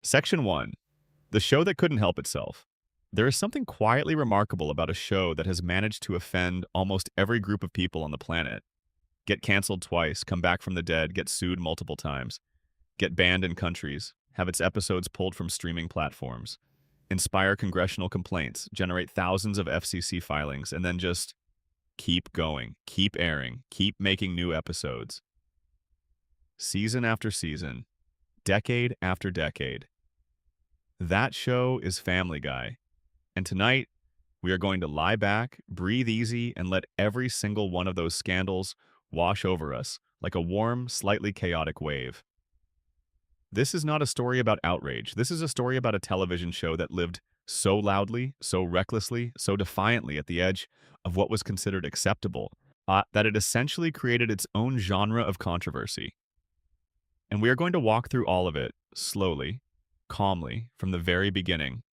Section 1. The show that couldn't help itself. There is something quietly remarkable about a show that has managed to offend almost every group of people on the planet. Get canceled twice, come back from the dead, get sued multiple times, get banned in countries, have its episodes pulled from streaming platforms, inspire congressional complaints, generate thousands of FCC filings, and then just keep going, keep airing, keep making new episodes. Season after season, decade after decade. That show is Family Guy. And tonight, we are going to lie back, breathe easy, and let every single one of those scandals wash over us like a warm, slightly chaotic wave. This is not a story about outrage. This is a story about a television show that lived so loudly, so recklessly, so defiantly at the edge of what was considered acceptable, that it essentially created its own genre of controversy. And we are going to walk through all of it, slowly, calmly, from the very beginning,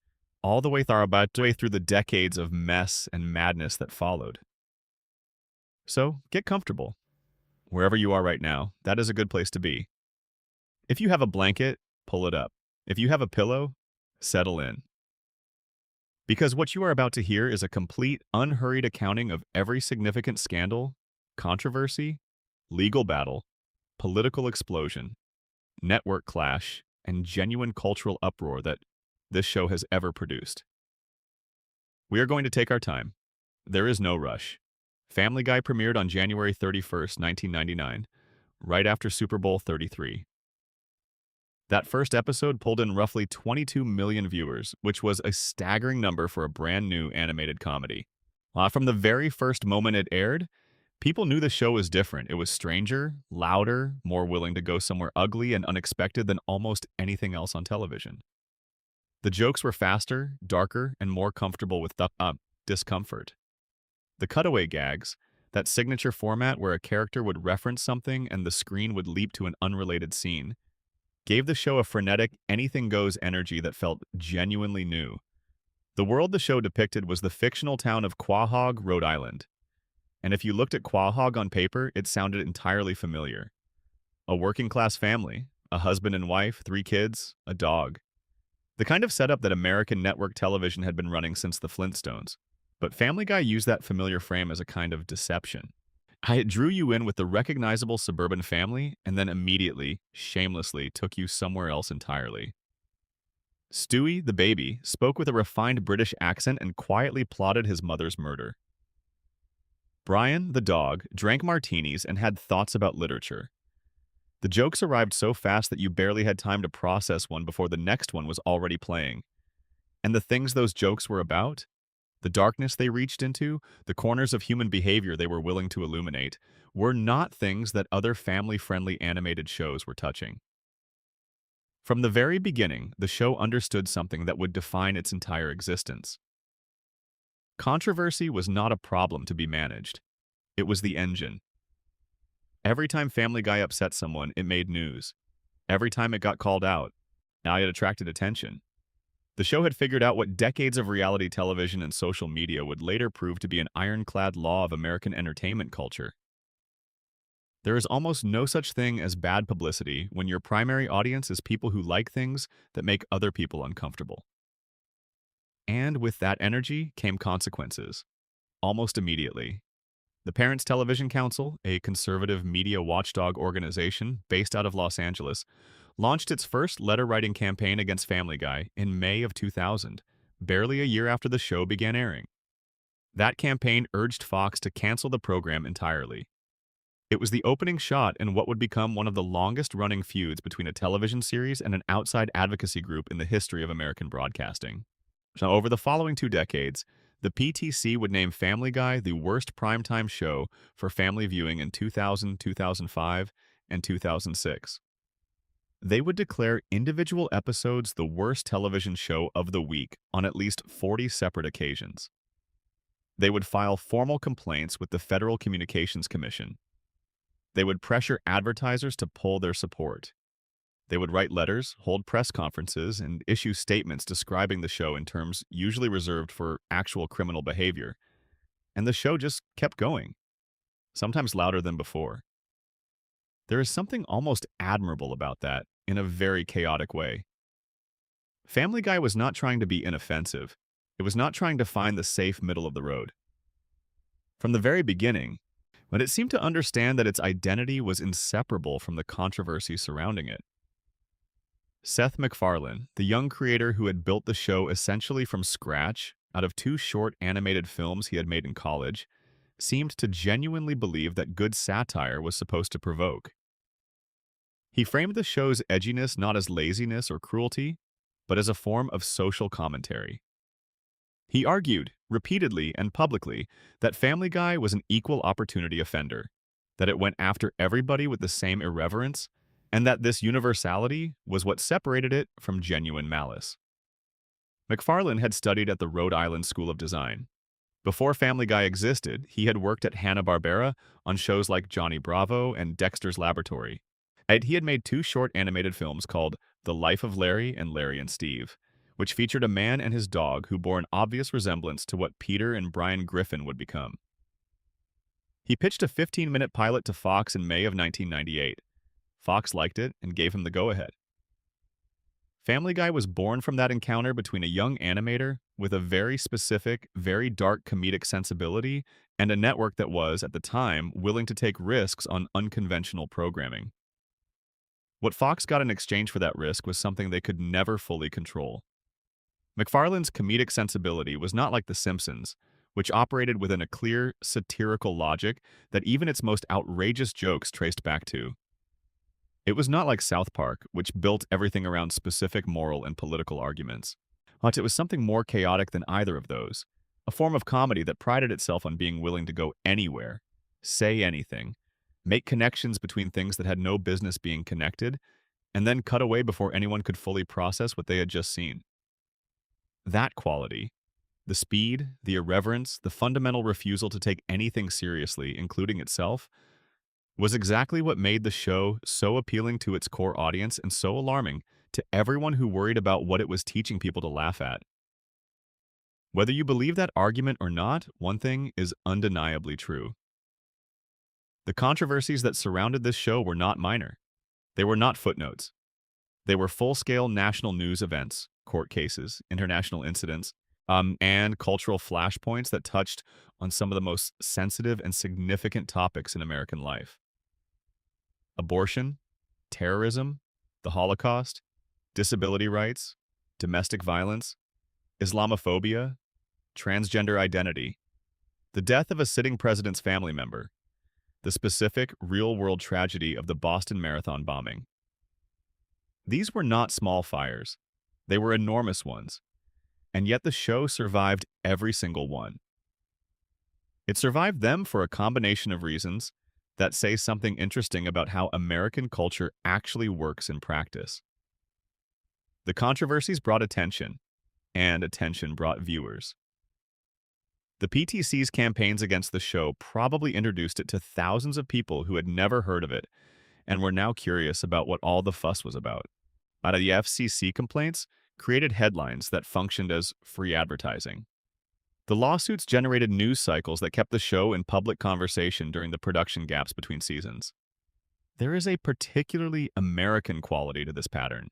all the way through the decades of mess and madness that followed. So, get comfortable. Wherever you are right now, that is a good place to be. If you have a blanket, pull it up. If you have a pillow, settle in. Because what you are about to hear is a complete, unhurried accounting of every significant scandal, controversy, legal battle, political explosion, network clash, and genuine cultural uproar that this show has ever produced. We are going to take our time. There is no rush. Family Guy premiered on January 31st, 1999, right after Super Bowl 33. That first episode pulled in roughly 22 million viewers, which was a staggering number for a brand new animated comedy. From the very first moment it aired, people knew the show was different. It was stranger, louder, more willing to go somewhere ugly and unexpected than almost anything else on television. The jokes were faster, darker, and more comfortable with discomfort. The cutaway gags, that signature format where a character would reference something and the screen would leap to an unrelated scene, gave the show a frenetic, anything-goes energy that felt genuinely new. The world the show depicted was the fictional town of Quahog, Rhode Island. And if you looked at Quahog on paper, it sounded entirely familiar. A working-class family, a husband and wife, 3 kids, a dog. The kind of setup that American network television had been running since the Flintstones. But Family Guy used that familiar frame as a kind of deception. It drew you in with the recognizable suburban family and then immediately, shamelessly, took you somewhere else entirely. Stewie, the baby, spoke with a refined British accent and quietly plotted his mother's murder. Brian, the dog, drank martinis and had thoughts about literature. The jokes arrived so fast that you barely had time to process one before the next one was already playing. And the things those jokes were about, the darkness they reached into, the corners of human behavior they were willing to illuminate, were not things that other family-friendly animated shows were touching. From the very beginning, the show understood something that would define its entire existence. Controversy was not a problem to be managed. It was the engine. Every time Family Guy upset someone, it made news. Every time it got called out, it attracted attention. The show had figured out what decades of reality television and social media would later prove to be an ironclad law of American entertainment culture. There is almost no such thing as bad publicity when your primary audience is people who like things that make other people uncomfortable. And with that energy came consequences, almost immediately. The Parents Television Council, a conservative media watchdog organization based out of Los Angeles, launched its first letter-writing campaign against Family Guy in May of 2000, barely a year after the show began airing. That campaign urged Fox to cancel the program entirely. It was the opening shot in what would become one of the longest-running feuds between a television series and an outside advocacy group in the history of American broadcasting. So over the following 2 decades, the PTC would name Family Guy the worst primetime show for family viewing in 2000, 2005, and 2006. They would declare individual episodes the worst television show of the week on at least 40 separate occasions. They would file formal complaints with the Federal Communications Commission. They would pressure advertisers to pull their support. They would write letters, hold press conferences, and issue statements describing the show in terms usually reserved for actual criminal behavior. And the show just kept going, sometimes louder than before. There is something almost admirable about that, in a very chaotic way. Family Guy was not trying to be inoffensive. It was not trying to find the safe middle of the road. From the very beginning, but it seemed to understand that its identity was inseparable from the controversy surrounding it. Seth MacFarlane, the young creator who had built the show essentially from scratch out of two short animated films he had made in college, seemed to genuinely believe that good satire was supposed to provoke. He framed the show's edginess not as laziness or cruelty, but as a form of social commentary. He argued, repeatedly and publicly, that Family Guy was an equal opportunity offender, that it went after everybody with the same irreverence, and that this universality was what separated it from genuine malice. MacFarlane had studied at the Rhode Island School of Design. Before Family Guy existed, he had worked at Hanna-Barbera on shows like Johnny Bravo and Dexter's Laboratory. And he had made two short animated films called The Life of Larry and Larry and Steve, which featured a man and his dog who bore an obvious resemblance to what Peter and Brian Griffin would become. He pitched a 15-minute pilot to Fox in May of 1998. Fox liked it and gave him the go-ahead. Family Guy was born from that encounter between a young animator with a very specific, very dark comedic sensibility and a network that was, at the time, willing to take risks on unconventional programming. What Fox got in exchange for that risk was something they could never fully control. MacFarlane's comedic sensibility was not like The Simpsons, which operated within a clear, satirical logic that even its most outrageous jokes traced back to. It was not like South Park, which built everything around specific moral and political arguments. But it was something more chaotic than either of those, a form of comedy that prided itself on being willing to go anywhere, say anything, make connections between things that had no business being connected, and then cut away before anyone could fully process what they had just seen. That quality, the speed, the irreverence, the fundamental refusal to take anything seriously, including itself, was exactly what made the show so appealing to its core audience and so alarming to everyone who worried about what it was teaching people to laugh at. Whether you believe that argument or not, one thing is undeniably true. The controversies that surrounded this show were not minor. They were not footnotes. They were full-scale national news events, court cases, international incidents, and cultural flashpoints that touched on some of the most sensitive and significant topics in American life. Abortion, terrorism, the Holocaust, disability rights, domestic violence, Islamophobia, transgender identity, the death of a sitting president's family member, the specific, real-world tragedy of the Boston Marathon bombing. These were not small fires. They were enormous ones. And yet the show survived every single one. It survived them for a combination of reasons that say something interesting about how American culture actually works in practice. The controversies brought attention, and attention brought viewers. The PTC's campaigns against the show probably introduced it to thousands of people who had never heard of it and were now curious about what all the fuss was about. Out of the FCC complaints, created headlines that functioned as free advertising. The lawsuits generated news cycles that kept the show in public conversation during the production gaps between seasons. There is a particularly American quality to this pattern.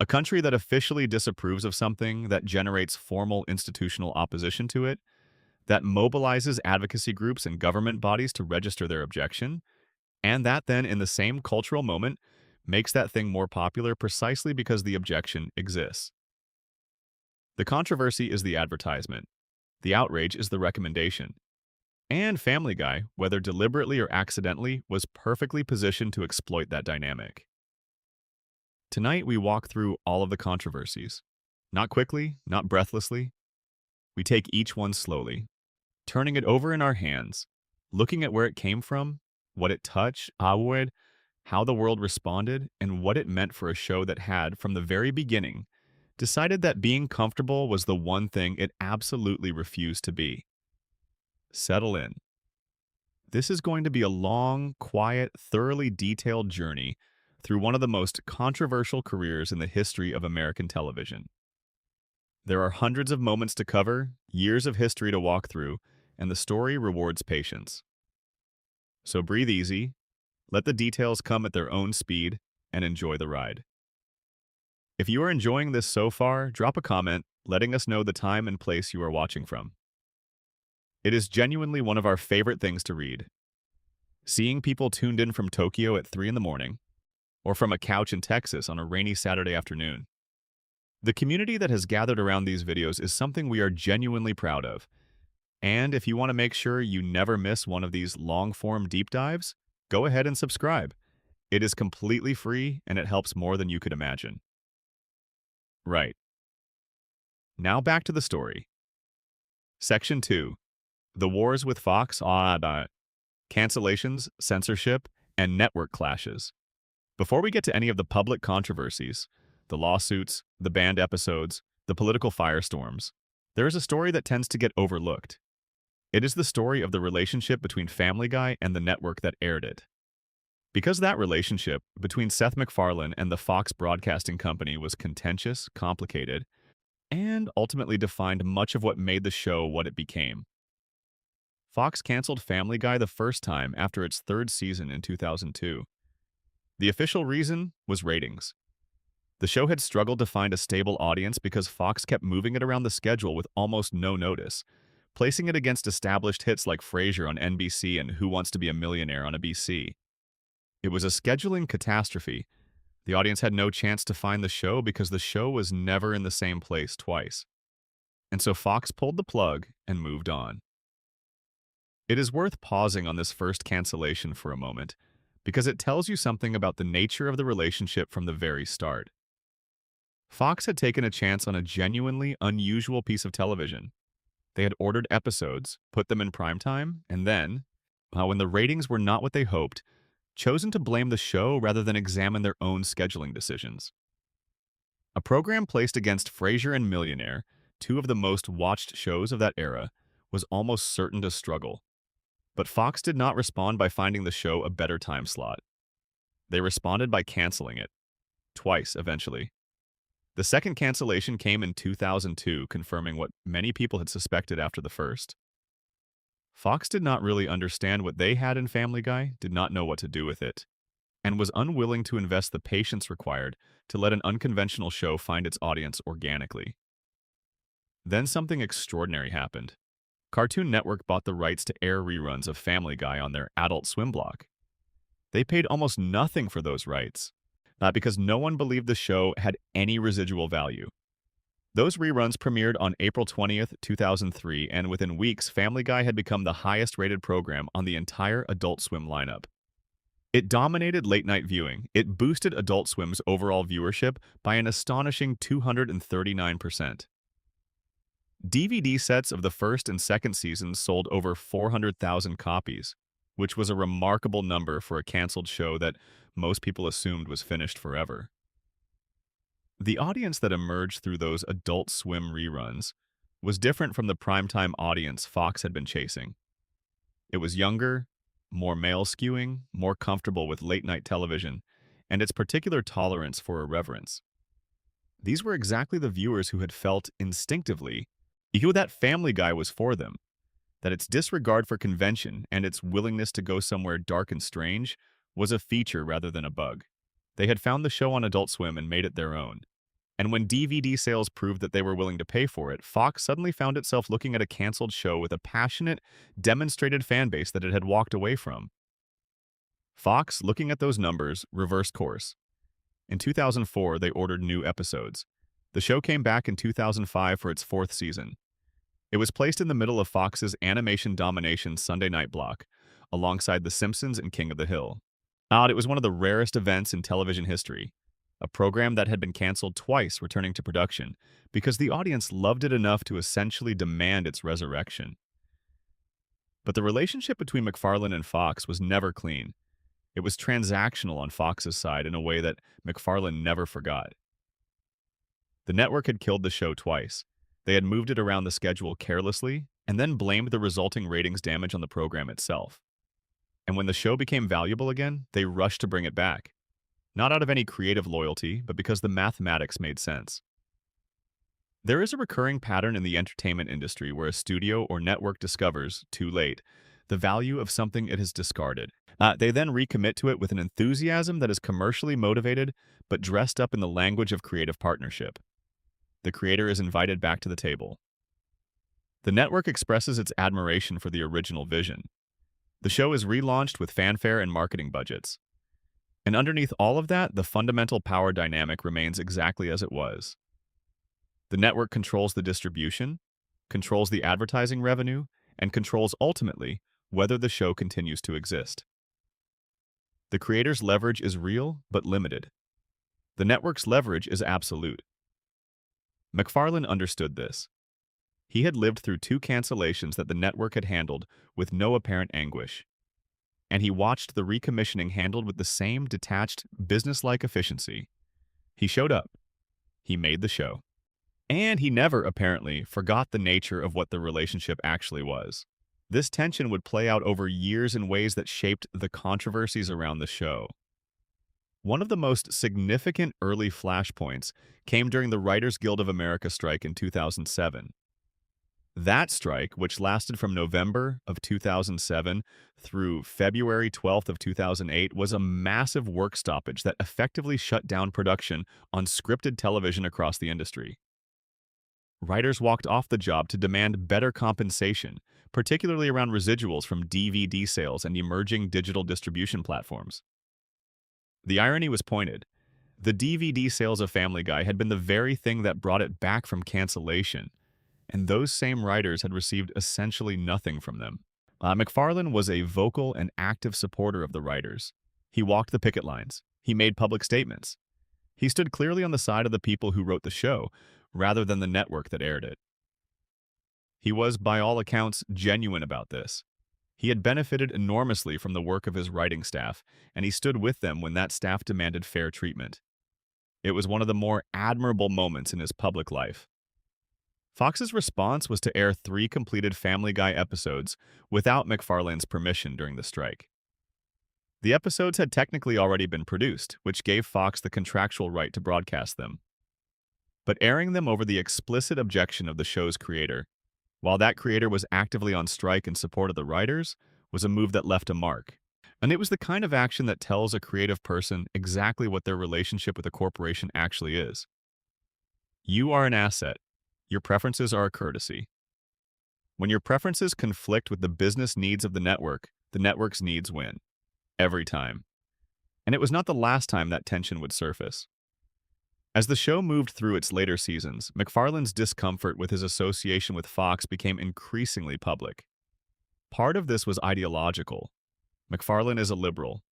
A country that officially disapproves of something that generates formal institutional opposition to it, that mobilizes advocacy groups and government bodies to register their objection, and that then, in the same cultural moment, makes that thing more popular precisely because the objection exists. The controversy is the advertisement. The outrage is the recommendation. And Family Guy, whether deliberately or accidentally, was perfectly positioned to exploit that dynamic. Tonight, we walk through all of the controversies. Not quickly, not breathlessly. We take each one slowly, turning it over in our hands, looking at where it came from, what it touched, how the world responded, and what it meant for a show that had, from the very beginning, decided that being comfortable was the one thing it absolutely refused to be. Settle in. This is going to be a long, quiet, thoroughly detailed journey through one of the most controversial careers in the history of American television. There are hundreds of moments to cover, years of history to walk through, and the story rewards patience. So breathe easy, let the details come at their own speed, and enjoy the ride. If you are enjoying this so far, drop a comment letting us know the time and place you are watching from. It is genuinely one of our favorite things to read. Seeing people tuned in from Tokyo at 3 in the morning, or from a couch in Texas on a rainy Saturday afternoon. The community that has gathered around these videos is something we are genuinely proud of. And if you want to make sure you never miss one of these long-form deep dives, go ahead and subscribe. It is completely free and it helps more than you could imagine. Right. Now back to the story. Section 2. The Wars with Fox, cancellations, censorship, and network clashes. Before we get to any of the public controversies, the lawsuits, the banned episodes, the political firestorms, there is a story that tends to get overlooked. It is the story of the relationship between Family Guy and the network that aired it. Because that relationship between Seth MacFarlane and the Fox Broadcasting Company was contentious, complicated, and ultimately defined much of what made the show what it became. Fox canceled Family Guy the first time after its third season in 2002. The official reason was ratings. The show had struggled to find a stable audience because Fox kept moving it around the schedule with almost no notice, placing it against established hits like Frasier on NBC and Who Wants to Be a Millionaire on ABC. It was a scheduling catastrophe. The audience had no chance to find the show because the show was never in the same place twice. And so Fox pulled the plug and moved on. It is worth pausing on this first cancellation for a moment, because it tells you something about the nature of the relationship from the very start. Fox had taken a chance on a genuinely unusual piece of television. They had ordered episodes, put them in primetime, and then, when the ratings were not what they hoped, chosen to blame the show rather than examine their own scheduling decisions. A program placed against Frasier and Millionaire, two of the most watched shows of that era, was almost certain to struggle. But Fox did not respond by finding the show a better time slot. They responded by canceling it. Twice, eventually. The second cancellation came in 2002, confirming what many people had suspected after the first. Fox did not really understand what they had in Family Guy, did not know what to do with it, and was unwilling to invest the patience required to let an unconventional show find its audience organically. Then something extraordinary happened. Cartoon Network bought the rights to air reruns of Family Guy on their Adult Swim block. They paid almost nothing for those rights, not because no one believed the show had any residual value. Those reruns premiered on April 20th, 2003, and within weeks, Family Guy had become the highest-rated program on the entire Adult Swim lineup. It dominated late-night viewing. It boosted Adult Swim's overall viewership by an astonishing 239%. DVD sets of the first and second seasons sold over 400,000 copies, which was a remarkable number for a canceled show that most people assumed was finished forever. The audience that emerged through those Adult Swim reruns was different from the primetime audience Fox had been chasing. It was younger, more male-skewing, more comfortable with late-night television, and its particular tolerance for irreverence. These were exactly the viewers who had felt instinctively that Family Guy was for them, that its disregard for convention and its willingness to go somewhere dark and strange was a feature rather than a bug. They had found the show on Adult Swim and made it their own. And when DVD sales proved that they were willing to pay for it, Fox suddenly found itself looking at a canceled show with a passionate, demonstrated fan base that it had walked away from. Fox, looking at those numbers, reversed course. In 2004, they ordered new episodes. The show came back in 2005 for its fourth season. It was placed in the middle of Fox's animation domination Sunday night block, alongside The Simpsons and King of the Hill. It was one of the rarest events in television history. A program that had been canceled twice returning to production because the audience loved it enough to essentially demand its resurrection. But the relationship between MacFarlane and Fox was never clean. It was transactional on Fox's side in a way that MacFarlane never forgot. The network had killed the show twice. They had moved it around the schedule carelessly and then blamed the resulting ratings damage on the program itself. And when the show became valuable again, they rushed to bring it back. Not out of any creative loyalty, but because the mathematics made sense. There is a recurring pattern in the entertainment industry where a studio or network discovers, too late, the value of something it has discarded. They then recommit to it with an enthusiasm that is commercially motivated but dressed up in the language of creative partnership. The creator is invited back to the table. The network expresses its admiration for the original vision. The show is relaunched with fanfare and marketing budgets. And underneath all of that, the fundamental power dynamic remains exactly as it was. The network controls the distribution, controls the advertising revenue, and controls ultimately whether the show continues to exist. The creator's leverage is real but limited. The network's leverage is absolute. MacFarlane understood this. He had lived through 2 cancellations that the network had handled with no apparent anguish. And he watched the recommissioning handled with the same detached, business-like efficiency. He showed up. He made the show. And he never, apparently, forgot the nature of what the relationship actually was. This tension would play out over years in ways that shaped the controversies around the show. One of the most significant early flashpoints came during the Writers Guild of America strike in 2007. That strike, which lasted from November of 2007 through February 12th of 2008, was a massive work stoppage that effectively shut down production on scripted television across the industry. Writers walked off the job to demand better compensation, particularly around residuals from DVD sales and emerging digital distribution platforms. The irony was pointed. The DVD sales of Family Guy had been the very thing that brought it back from cancellation, and those same writers had received essentially nothing from them. MacFarlane was a vocal and active supporter of the writers. He walked the picket lines. He made public statements. He stood clearly on the side of the people who wrote the show, rather than the network that aired it. He was, by all accounts, genuine about this. He had benefited enormously from the work of his writing staff, and he stood with them when that staff demanded fair treatment. It was one of the more admirable moments in his public life. Fox's response was to air 3 completed Family Guy episodes without MacFarlane's permission during the strike. The episodes had technically already been produced, which gave Fox the contractual right to broadcast them. But airing them over the explicit objection of the show's creator, while that creator was actively on strike in support of the writers, was a move that left a mark. And it was the kind of action that tells a creative person exactly what their relationship with a corporation actually is. You are an asset. Your preferences are a courtesy. When your preferences conflict with the business needs of the network's needs win. Every time. And it was not the last time that tension would surface. As the show moved through its later seasons, MacFarlane's discomfort with his association with Fox became increasingly public. Part of this was ideological. MacFarlane is a liberal.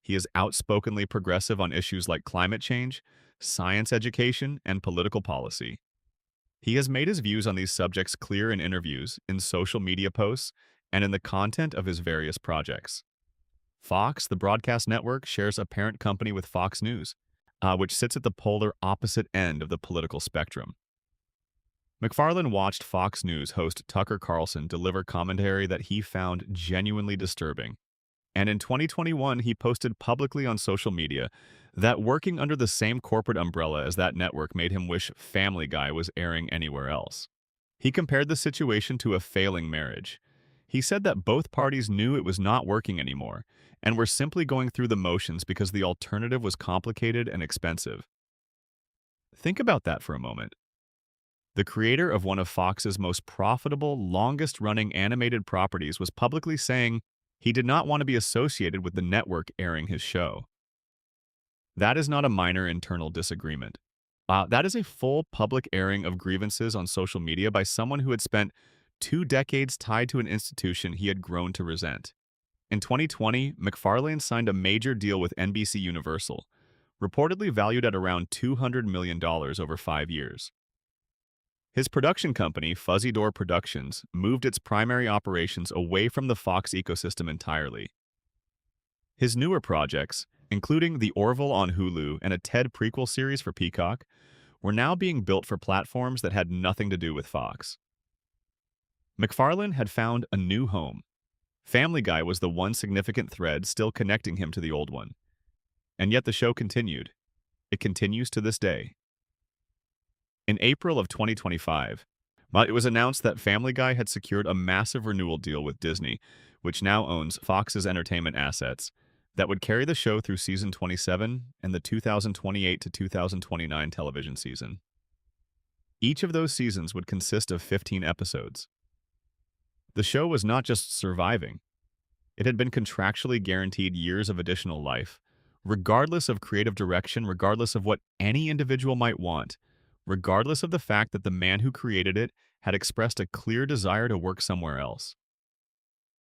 He is outspokenly progressive on issues like climate change, science education, and political policy. He has made his views on these subjects clear in interviews, in social media posts, and in the content of his various projects. Fox, the broadcast network, shares a parent company with Fox News, which sits at the polar opposite end of the political spectrum. MacFarlane watched Fox News host Tucker Carlson deliver commentary that he found genuinely disturbing. And in 2021, he posted publicly on social media that working under the same corporate umbrella as that network made him wish Family Guy was airing anywhere else. He compared the situation to a failing marriage. He said that both parties knew it was not working anymore and were simply going through the motions because the alternative was complicated and expensive. Think about that for a moment. The creator of one of Fox's most profitable, longest-running animated properties was publicly saying he did not want to be associated with the network airing his show. That is not a minor internal disagreement. That is a full public airing of grievances on social media by someone who had spent 2 decades tied to an institution he had grown to resent. In 2020, MacFarlane signed a major deal with NBC Universal, reportedly valued at around $200 million over 5 years. His production company, Fuzzy Door Productions, moved its primary operations away from the Fox ecosystem entirely. His newer projects, including The Orville on Hulu and a Ted prequel series for Peacock, were now being built for platforms that had nothing to do with Fox. MacFarlane had found a new home. Family Guy was the one significant thread still connecting him to the old one. And yet the show continued. It continues to this day. In April of 2025, it was announced that Family Guy had secured a massive renewal deal with Disney, which now owns Fox's entertainment assets, that would carry the show through season 27 and the 2028 to 2029 television season. Each of those seasons would consist of 15 episodes. The show was not just surviving, it had been contractually guaranteed years of additional life, regardless of creative direction, regardless of what any individual might want, regardless of the fact that the man who created it had expressed a clear desire to work somewhere else.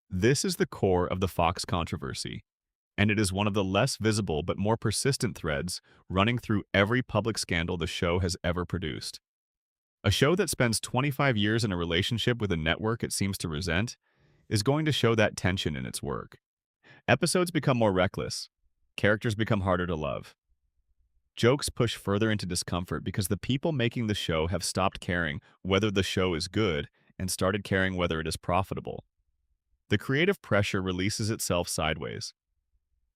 This is the core of the Fox controversy, and it is one of the less visible but more persistent threads running through every public scandal the show has ever produced. A show that spends 25 years in a relationship with a network it seems to resent is going to show that tension in its work. Episodes become more reckless. Characters become harder to love. Jokes push further into discomfort because the people making the show have stopped caring whether the show is good and started caring whether it is profitable. The creative pressure releases itself sideways.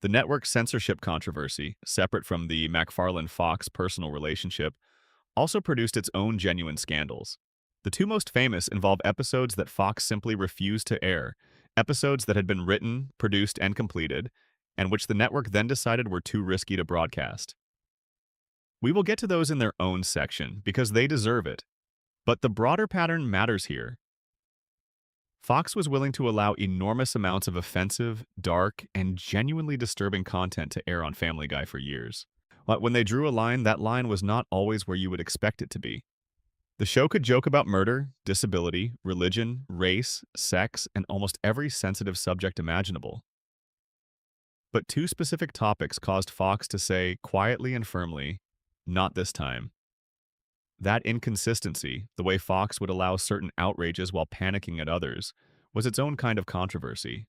The network censorship controversy, separate from the MacFarlane-Fox personal relationship, also produced its own genuine scandals. The two most famous involve episodes that Fox simply refused to air, episodes that had been written, produced, and completed, and which the network then decided were too risky to broadcast. We will get to those in their own section, because they deserve it. But the broader pattern matters here. Fox was willing to allow enormous amounts of offensive, dark, and genuinely disturbing content to air on Family Guy for years. But when they drew a line, that line was not always where you would expect it to be. The show could joke about murder, disability, religion, race, sex, and almost every sensitive subject imaginable. But two specific topics caused Fox to say, quietly and firmly, "Not this time." That inconsistency, the way Fox would allow certain outrages while panicking at others, was its own kind of controversy.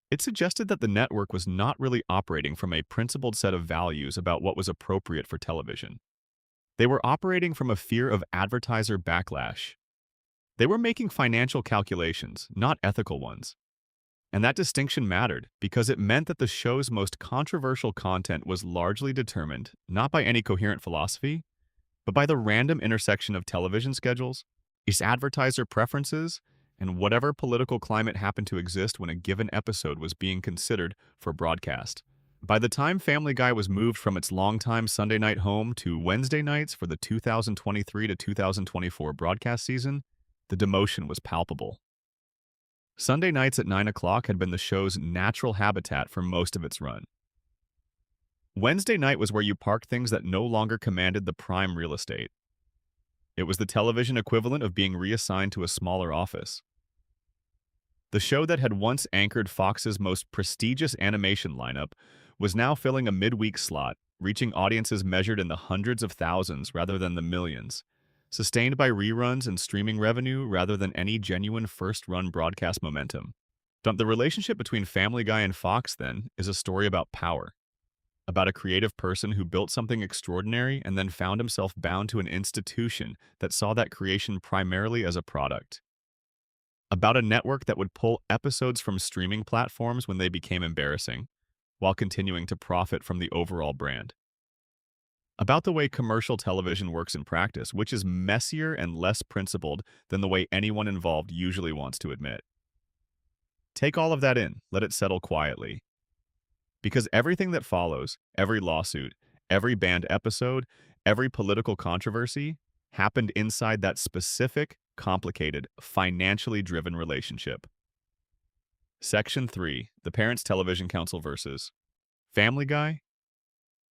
It suggested that the network was not really operating from a principled set of values about what was appropriate for television. They were operating from a fear of advertiser backlash. They were making financial calculations, not ethical ones. And that distinction mattered because it meant that the show's most controversial content was largely determined not by any coherent philosophy, but by the random intersection of television schedules, its advertiser preferences, and whatever political climate happened to exist when a given episode was being considered for broadcast. By the time Family Guy was moved from its longtime Sunday night home to Wednesday nights for the 2023 to 2024 broadcast season, the demotion was palpable. Sunday nights at 9 o'clock had been the show's natural habitat for most of its run. Wednesday night was where you parked things that no longer commanded the prime real estate. It was the television equivalent of being reassigned to a smaller office. The show that had once anchored Fox's most prestigious animation lineup was now filling a midweek slot, reaching audiences measured in the hundreds of thousands rather than the millions, sustained by reruns and streaming revenue rather than any genuine first-run broadcast momentum. The relationship between Family Guy and Fox, then, is a story about power. About a creative person who built something extraordinary and then found himself bound to an institution that saw that creation primarily as a product. About a network that would pull episodes from streaming platforms when they became embarrassing, while continuing to profit from the overall brand. About the way commercial television works in practice, which is messier and less principled than the way anyone involved usually wants to admit. Take all of that in, let it settle quietly. Because everything that follows, every lawsuit, every banned episode, every political controversy, happened inside that specific, complicated, financially driven relationship. Section 3, the Parents Television Council versus Family Guy,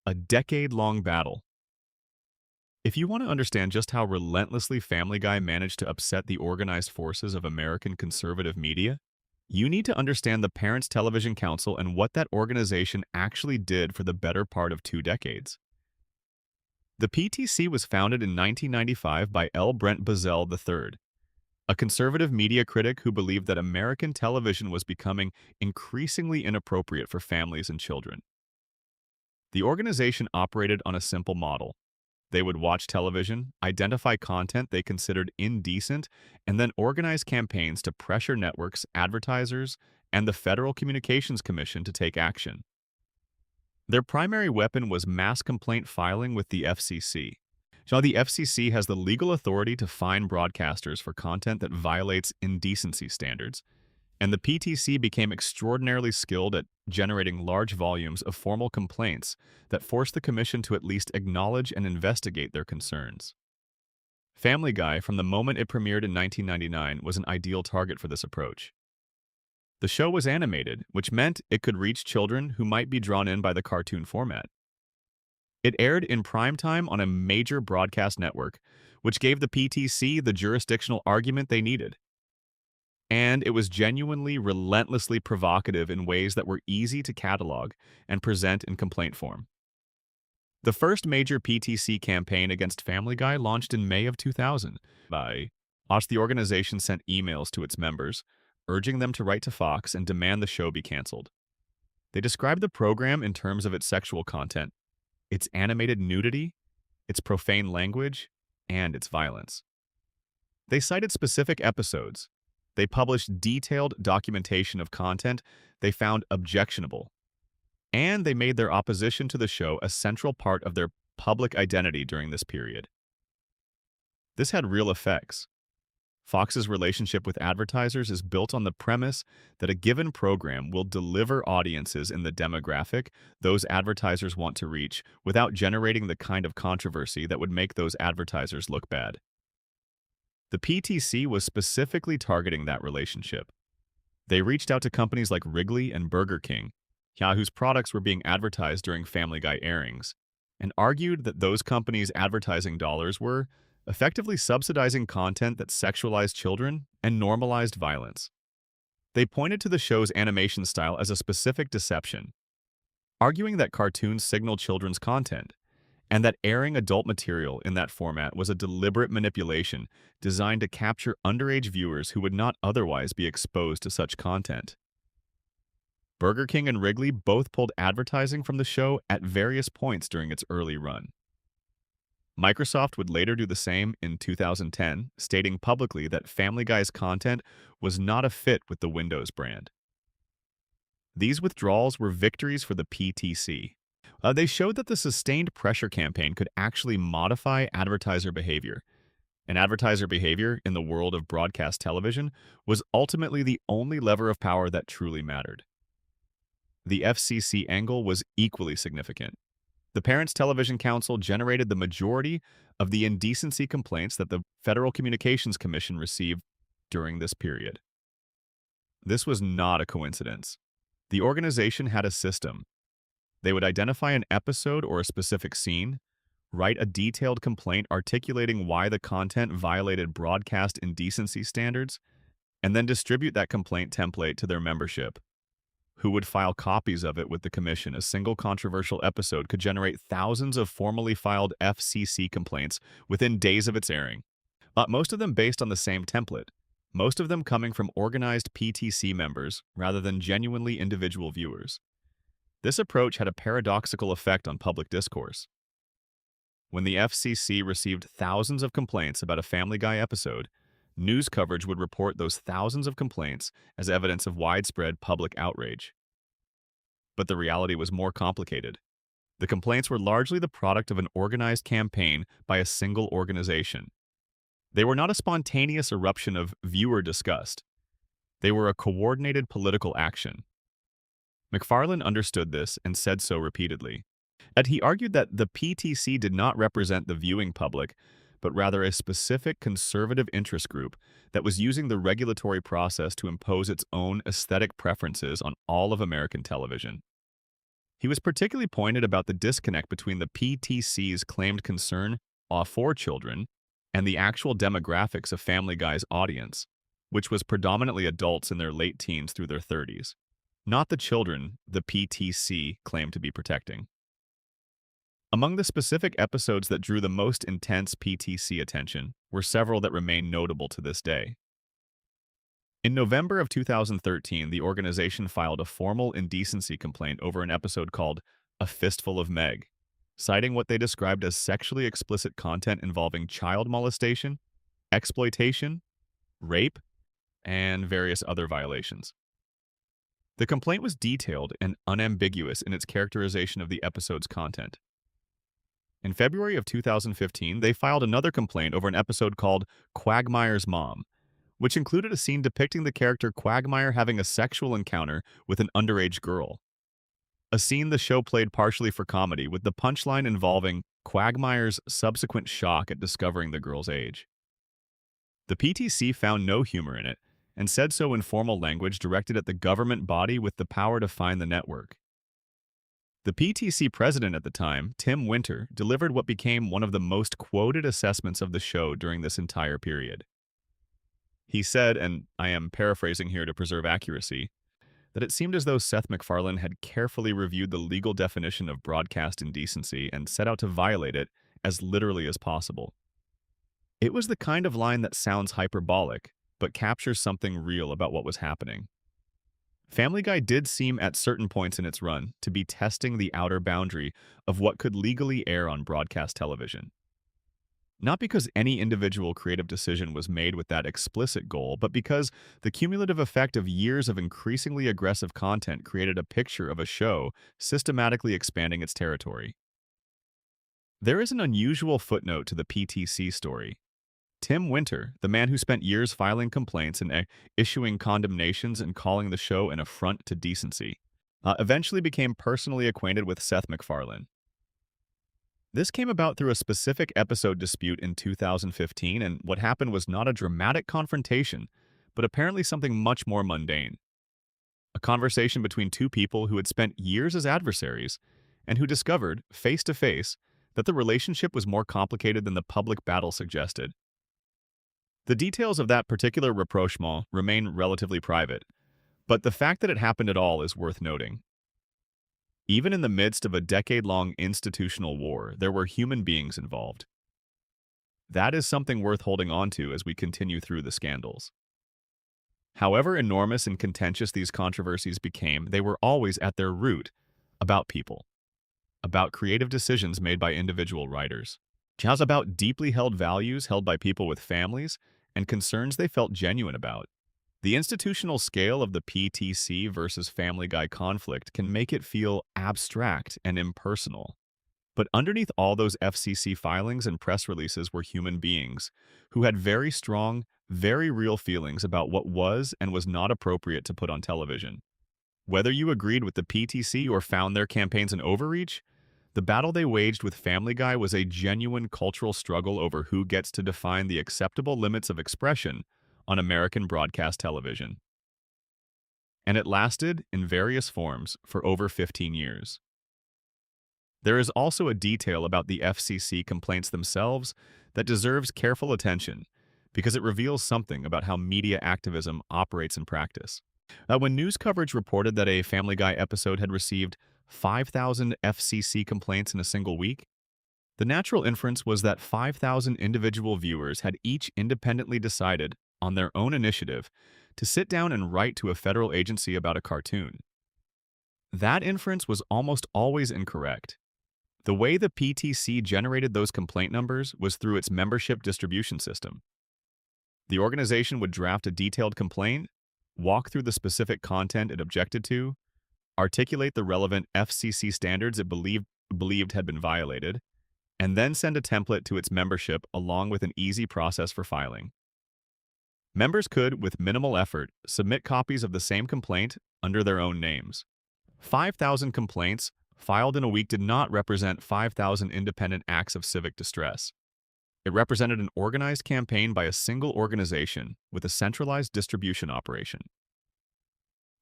a decade-long battle. If you want to understand just how relentlessly Family Guy managed to upset the organized forces of American conservative media, you need to understand the Parents Television Council and what that organization actually did for the better part of 2 decades. The PTC was founded in 1995 by L. Brent Bozell III, a conservative media critic who believed that American television was becoming increasingly inappropriate for families and children. The organization operated on a simple model. They would watch television, identify content they considered indecent, and then organize campaigns to pressure networks, advertisers, and the Federal Communications Commission to take action. Their primary weapon was mass complaint filing with the FCC. Now, the FCC has the legal authority to fine broadcasters for content that violates indecency standards, And the PTC became extraordinarily skilled at generating large volumes of formal complaints that forced the Commission to at least acknowledge and investigate their concerns. Family Guy, from the moment it premiered in 1999, was an ideal target for this approach. The show was animated, which meant it could reach children who might be drawn in by the cartoon format. It aired in prime time on a major broadcast network, which gave the PTC the jurisdictional argument they needed. And it was genuinely, relentlessly provocative in ways that were easy to catalog and present in complaint form. The first major PTC campaign against Family Guy launched in May of 2000. The organization sent emails to its members, urging them to write to Fox and demand the show be canceled. They described the program in terms of its sexual content, its animated nudity, its profane language, and its violence. They cited specific episodes. They published detailed documentation of content they found objectionable. And they made their opposition to the show a central part of their public identity during this period. This had real effects. Fox's relationship with advertisers is built on the premise that a given program will deliver audiences in the demographic those advertisers want to reach without generating the kind of controversy that would make those advertisers look bad. The PTC was specifically targeting that relationship. They reached out to companies like Wrigley and Burger King, whose products were being advertised during Family Guy airings, and argued that those companies' advertising dollars were effectively subsidizing content that sexualized children and normalized violence. They pointed to the show's animation style as a specific deception, arguing that cartoons signal children's content, and that airing adult material in that format was a deliberate manipulation designed to capture underage viewers who would not otherwise be exposed to such content. Burger King and Wrigley both pulled advertising from the show at various points during its early run. Microsoft would later do the same in 2010, stating publicly that Family Guy's content was not a fit with the Windows brand. These withdrawals were victories for the PTC. They showed that the sustained pressure campaign could actually modify advertiser behavior. And advertiser behavior, in the world of broadcast television, was ultimately the only lever of power that truly mattered. The FCC angle was equally significant. The Parents Television Council generated the majority of the indecency complaints that the Federal Communications Commission received during this period. This was not a coincidence. The organization had a system. They would identify an episode or a specific scene, write a detailed complaint articulating why the content violated broadcast indecency standards, and then distribute that complaint template to their membership, who would file copies of it with the commission. A single controversial episode could generate thousands of formally filed FCC complaints within days of its airing, but most of them based on the same template, most of them coming from organized PTC members rather than genuinely individual viewers. This approach had a paradoxical effect on public discourse. When the FCC received thousands of complaints about a Family Guy episode, news coverage would report those thousands of complaints as evidence of widespread public outrage. But the reality was more complicated. The complaints were largely the product of an organized campaign by a single organization. They were not a spontaneous eruption of viewer disgust. They were a coordinated political action. McFarlane understood this and said so repeatedly. And he argued that the PTC did not represent the viewing public, but rather a specific conservative interest group that was using the regulatory process to impose its own aesthetic preferences on all of American television. He was particularly pointed about the disconnect between the PTC's claimed concern for children and the actual demographics of Family Guy's audience, which was predominantly adults in their late teens through their 30s, not the children the PTC claimed to be protecting. Among the specific episodes that drew the most intense PTC attention were several that remain notable to this day. In November of 2013, the organization filed a formal indecency complaint over an episode called A Fistful of Meg, citing what they described as sexually explicit content involving child molestation, exploitation, rape, and various other violations. The complaint was detailed and unambiguous in its characterization of the episode's content. In February of 2015, they filed another complaint over an episode called Quagmire's Mom, which included a scene depicting the character Quagmire having a sexual encounter with an underage girl. A scene the show played partially for comedy, with the punchline involving Quagmire's subsequent shock at discovering the girl's age. The PTC found no humor in it, and said so in formal language directed at the government body with the power to find the network. The PTC president at the time, Tim Winter, delivered what became one of the most quoted assessments of the show during this entire period. He said, and I am paraphrasing here to preserve accuracy, that it seemed as though Seth MacFarlane had carefully reviewed the legal definition of broadcast indecency and set out to violate it as literally as possible. It was the kind of line that sounds hyperbolic, but captures something real about what was happening. Family Guy did seem at certain points in its run to be testing the outer boundary of what could legally air on broadcast television. Not because any individual creative decision was made with that explicit goal, but because the cumulative effect of years of increasingly aggressive content created a picture of a show systematically expanding its territory. There is an unusual footnote to the PTC story. Tim Winter, the man who spent years filing complaints and issuing condemnations and calling the show an affront to decency, eventually became personally acquainted with Seth MacFarlane. This came about through a specific episode dispute in 2015, and what happened was not a dramatic confrontation, but apparently something much more mundane. A conversation between two people who had spent years as adversaries, and who discovered, face to face, that the relationship was more complicated than the public battle suggested. The details of that particular rapprochement remain relatively private, but the fact that it happened at all is worth noting. Even in the midst of a decade-long institutional war, there were human beings involved. That is something worth holding on to as we continue through the scandals. However enormous and contentious these controversies became, they were always at their root about people, about creative decisions made by individual writers, just about deeply held values held by people with families and concerns they felt genuine about. The institutional scale of the PTC versus Family Guy conflict can make it feel abstract and impersonal. But underneath all those FCC filings and press releases were human beings who had very strong, very real feelings about what was and was not appropriate to put on television. Whether you agreed with the PTC or found their campaigns an overreach, the battle they waged with Family Guy was a genuine cultural struggle over who gets to define the acceptable limits of expression on American broadcast television. And it lasted, in various forms, for over 15 years. There is also a detail about the FCC complaints themselves that deserves careful attention because it reveals something about how media activism operates in practice. When news coverage reported that a Family Guy episode had received 5,000 FCC complaints in a single week, the natural inference was that 5,000 individual viewers had each independently decided, on their own initiative, to sit down and write to a federal agency about a cartoon. That inference was almost always incorrect. The way the PTC generated those complaint numbers was through its membership distribution system. The organization would draft a detailed complaint, walk through the specific content it objected to, articulate the relevant FCC standards it believed had been violated, and then send a template to its membership along with an easy process for filing. Members could, with minimal effort, submit copies of the same complaint under their own names. 5,000 complaints filed in a week did not represent 5,000 independent acts of civic distress. It represented an organized campaign by a single organization with a centralized distribution operation.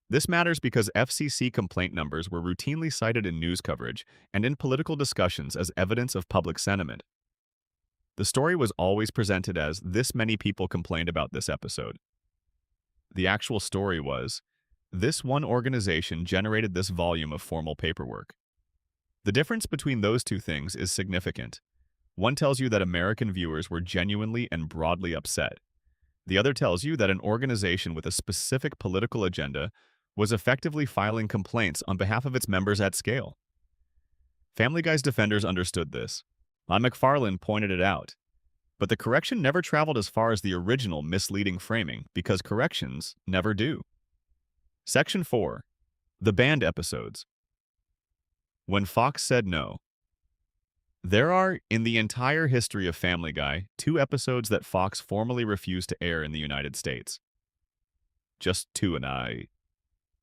This matters because FCC complaint numbers were routinely cited in news coverage and in political discussions as evidence of public sentiment. The story was always presented as, this many people complained about this episode. The actual story was, this one organization generated this volume of formal paperwork. The difference between those two things is significant. One tells you that American viewers were genuinely and broadly upset. The other tells you that an organization with a specific political agenda was effectively filing complaints on behalf of its members at scale. Family Guy's defenders understood this. MacFarlane pointed it out. But the correction never traveled as far as the original misleading framing, because corrections never do. Section 4. The banned episodes. When Fox said no. There are, in the entire history of Family Guy, two episodes that Fox formally refused to air in the United States. Just two, and I.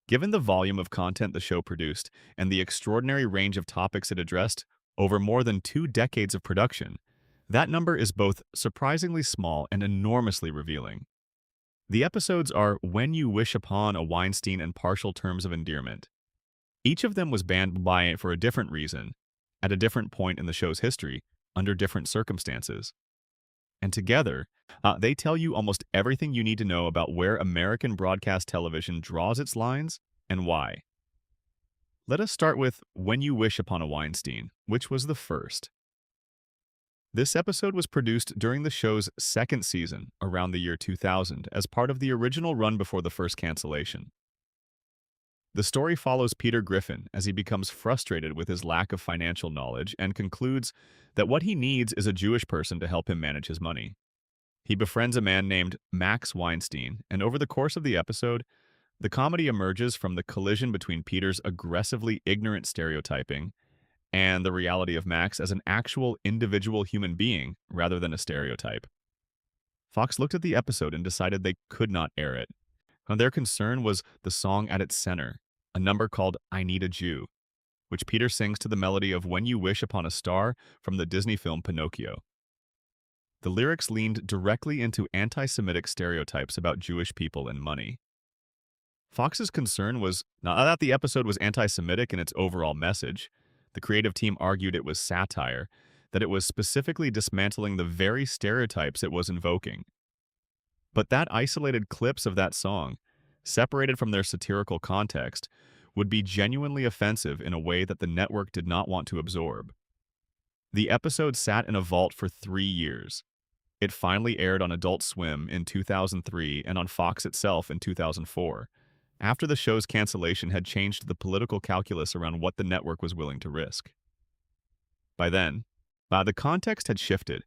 Given the volume of content the show produced and the extraordinary range of topics it addressed over more than 2 decades of production, that number is both surprisingly small and enormously revealing. The episodes are When You Wish Upon a Weinstein and Partial Terms of Endearment. Each of them was banned by it for a different reason, at a different point in the show's history, under different circumstances. And together, they tell you almost everything you need to know about where American broadcast television draws its lines and why. Let us start with When You Wish Upon a Weinstein, which was the first. This episode was produced during the show's second season, around the year 2000, as part of the original run before the first cancellation. The story follows Peter Griffin as he becomes frustrated with his lack of financial knowledge and concludes that what he needs is a Jewish person to help him manage his money. He befriends a man named Max Weinstein, and over the course of the episode, the comedy emerges from the collision between Peter's aggressively ignorant stereotyping and the reality of Max as an actual individual human being rather than a stereotype. Fox looked at the episode and decided they could not air it. And their concern was the song at its center, a number called I Need a Jew, which Peter sings to the melody of When You Wish Upon a Star from the Disney film Pinocchio. The lyrics leaned directly into anti-Semitic stereotypes about Jewish people and money. Fox's concern was not that the episode was anti-Semitic in its overall message. The creative team argued it was satire, that it was specifically dismantling the very stereotypes it was invoking. But that isolated clips of that song, separated from their satirical context, would be genuinely offensive in a way that the network did not want to absorb. The episode sat in a vault for 3 years. It finally aired on Adult Swim in 2003 and on Fox itself in 2004, after the show's cancellation had changed the political calculus around what the network was willing to risk. By then, the context had shifted.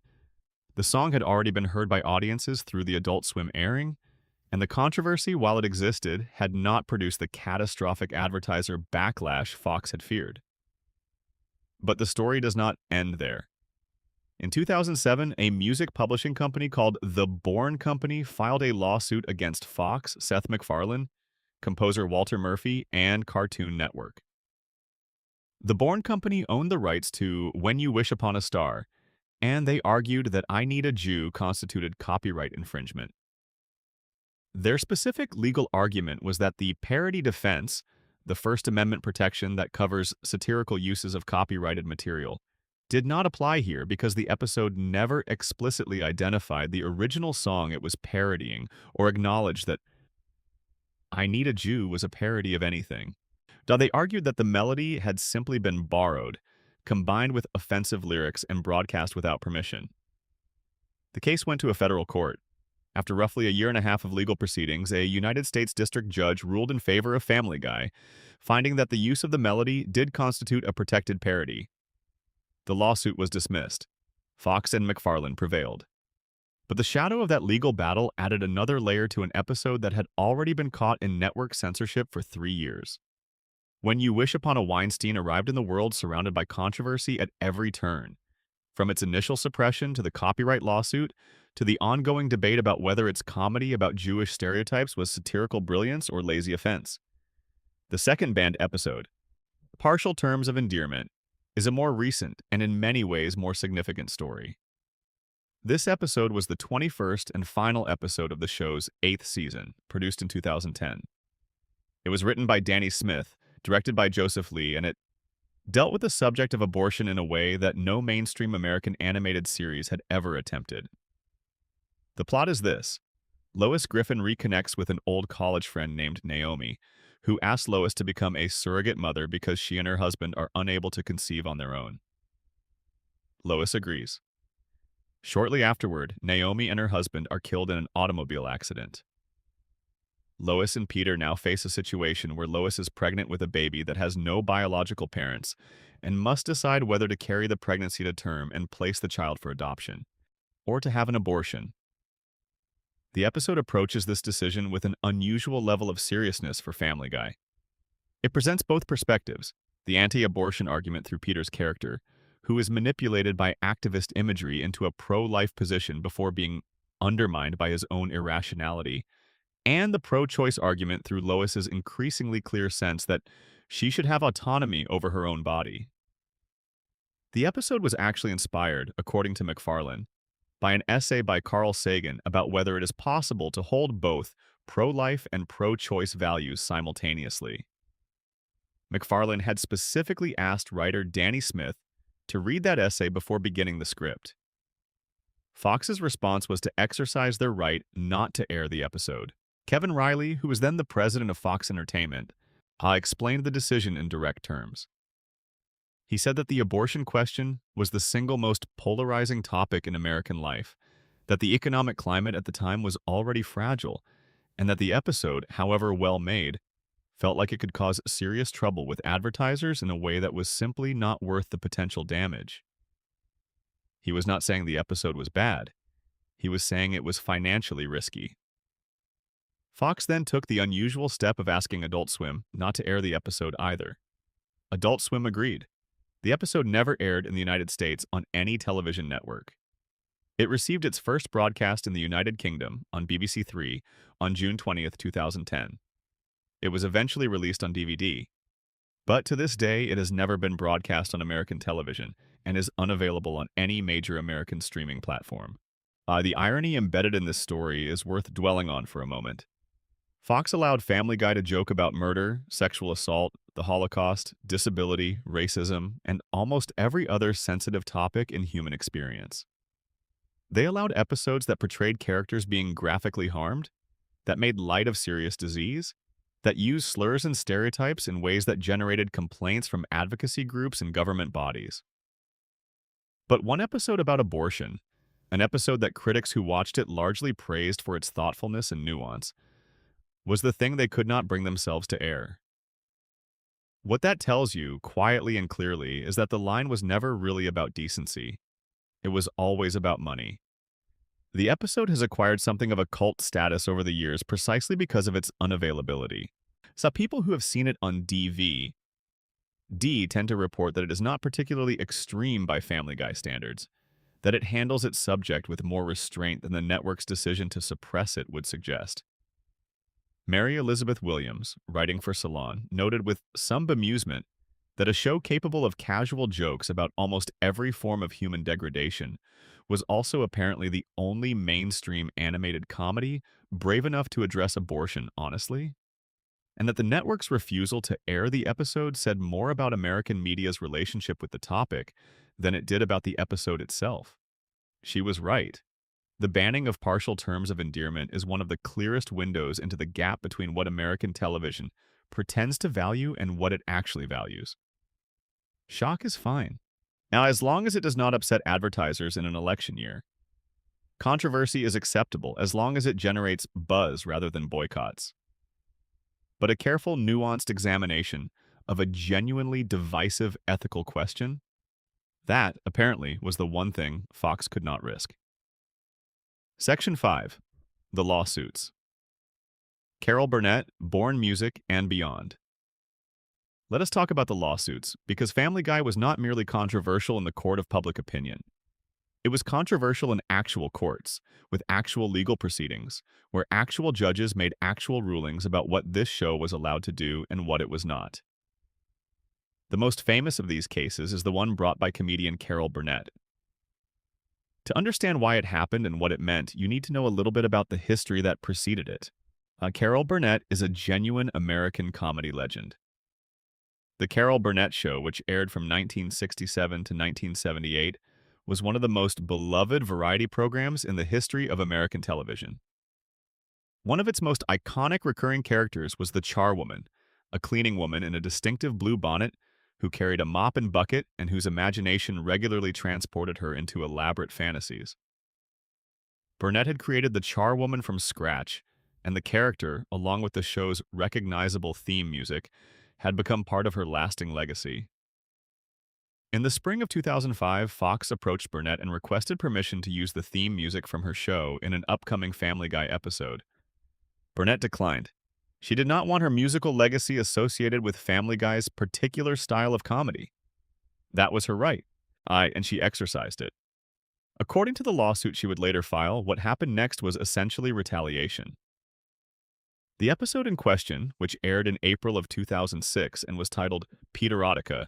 The song had already been heard by audiences through the Adult Swim airing, and the controversy, while it existed, had not produced the catastrophic advertiser backlash Fox had feared. But the story does not end there. In 2007, a music publishing company called The Bourne Company filed a lawsuit against Fox, Seth MacFarlane, composer Walter Murphy, and Cartoon Network. The Bourne Company owned the rights to When You Wish Upon a Star, and they argued that I Need a Jew constituted copyright infringement. Their specific legal argument was that the parody defense, the First Amendment protection that covers satirical uses of copyrighted material, did not apply here because the episode never explicitly identified the original song it was parodying or acknowledged that I Need a Jew was a parody of anything. Now, they argued that the melody had simply been borrowed, combined with offensive lyrics and broadcast without permission. The case went to a federal court. After roughly a year and a half of legal proceedings, a United States district judge ruled in favor of Family Guy, finding that the use of the melody did constitute a protected parody. The lawsuit was dismissed. Fox and MacFarlane prevailed. But the shadow of that legal battle added another layer to an episode that had already been caught in network censorship for 3 years. When You Wish Upon a Weinstein arrived in the world surrounded by controversy at every turn, from its initial suppression to the copyright lawsuit, to the ongoing debate about whether its comedy about Jewish stereotypes was satirical brilliance or lazy offense. The second banned episode, Partial Terms of Endearment, is a more recent and in many ways more significant story. This episode was the 21st and final episode of the show's 8th season, produced in 2010. It was written by Danny Smith, directed by Joseph Lee, and it dealt with the subject of abortion in a way that no mainstream American animated series had ever attempted. The plot is this. Lois Griffin reconnects with an old college friend named Naomi, who asks Lois to become a surrogate mother because she and her husband are unable to conceive on their own. Lois agrees. Shortly afterward, Naomi and her husband are killed in an automobile accident. Lois and Peter now face a situation where Lois is pregnant with a baby that has no biological parents and must decide whether to carry the pregnancy to term and place the child for adoption, or to have an abortion. The episode approaches this decision with an unusual level of seriousness for Family Guy. It presents both perspectives, the anti-abortion argument through Peter's character, who is manipulated by activist imagery into a pro-life position before being undermined by his own irrationality, and the pro-choice argument through Lois's increasingly clear sense that she should have autonomy over her own body. The episode was actually inspired, according to McFarlane, by an essay by Carl Sagan about whether it is possible to hold both pro-life and pro-choice values simultaneously. McFarlane had specifically asked writer Danny Smith to read that essay before beginning the script. Fox's response was to exercise their right not to air the episode. Kevin Riley, who was then the president of Fox Entertainment, explained the decision in direct terms. He said that the abortion question was the single most polarizing topic in American life, that the economic climate at the time was already fragile, and that the episode, however well made, felt like it could cause serious trouble with advertisers in a way that was simply not worth the potential damage. He was not saying the episode was bad. He was saying it was financially risky. Fox then took the unusual step of asking Adult Swim not to air the episode either. Adult Swim agreed. The episode never aired in the United States on any television network. It received its first broadcast in the United Kingdom on BBC Three on June 20th, 2010. It was eventually released on DVD, but to this day it has never been broadcast on American television and is unavailable on any major American streaming platform. The irony embedded in this story is worth dwelling on for a moment. Fox allowed Family Guy to joke about murder, sexual assault, the Holocaust, disability, racism, and almost every other sensitive topic in human experience. They allowed episodes that portrayed characters being graphically harmed, that made light of serious disease, that used slurs and stereotypes in ways that generated complaints from advocacy groups and government bodies. But one episode about abortion, an episode that critics who watched it largely praised for its thoughtfulness and nuance, was the thing they could not bring themselves to air. What that tells you, quietly and clearly, is that the line was never really about decency. It was always about money. The episode has acquired something of a cult status over the years precisely because of its unavailability. So people who have seen it on DV tend to report that it is not particularly extreme by Family Guy standards, that it handles its subject with more restraint than the network's decision to suppress it would suggest. Mary Elizabeth Williams, writing for Salon, noted with some bemusement that a show capable of casual jokes about almost every form of human degradation was also apparently the only mainstream animated comedy brave enough to address abortion honestly, and that the network's refusal to air the episode said more about American media's relationship with the topic than it did about the episode itself. She was right. The banning of partial terms of endearment is one of the clearest windows into the gap between what American television pretends to value and what it actually values. Shock is fine. Now, as long as it does not upset advertisers in an election year. Controversy is acceptable as long as it generates buzz rather than boycotts. But a careful, nuanced examination of a genuinely divisive ethical question, that, apparently, was the one thing Fox could not risk. Section 5. The Lawsuits. Carol Burnett, Born Music and Beyond. Let us talk about the lawsuits, because Family Guy was not merely controversial in the court of public opinion. It was controversial in actual courts, with actual legal proceedings, where actual judges made actual rulings about what this show was allowed to do and what it was not. The most famous of these cases is the one brought by comedian Carol Burnett. To understand why it happened and what it meant, you need to know a little bit about the history that preceded it. Carol Burnett is a genuine American comedy legend. The Carol Burnett Show, which aired from 1967 to 1978, was one of the most beloved variety programs in the history of American television. One of its most iconic recurring characters was the charwoman, a cleaning woman in a distinctive blue bonnet who carried a mop and bucket and whose imagination regularly transported her into elaborate fantasies. Burnett had created the charwoman from scratch, and the character, along with the show's recognizable theme music, had become part of her lasting legacy. In the spring of 2005, Fox approached Burnett and requested permission to use the theme music from her show in an upcoming Family Guy episode. Burnett declined. She did not want her musical legacy associated with Family Guy's particular style of comedy. That was her right. And she exercised it. According to the lawsuit she would later file, what happened next was essentially retaliation. The episode in question, which aired in April of 2006 and was titled Peterotica,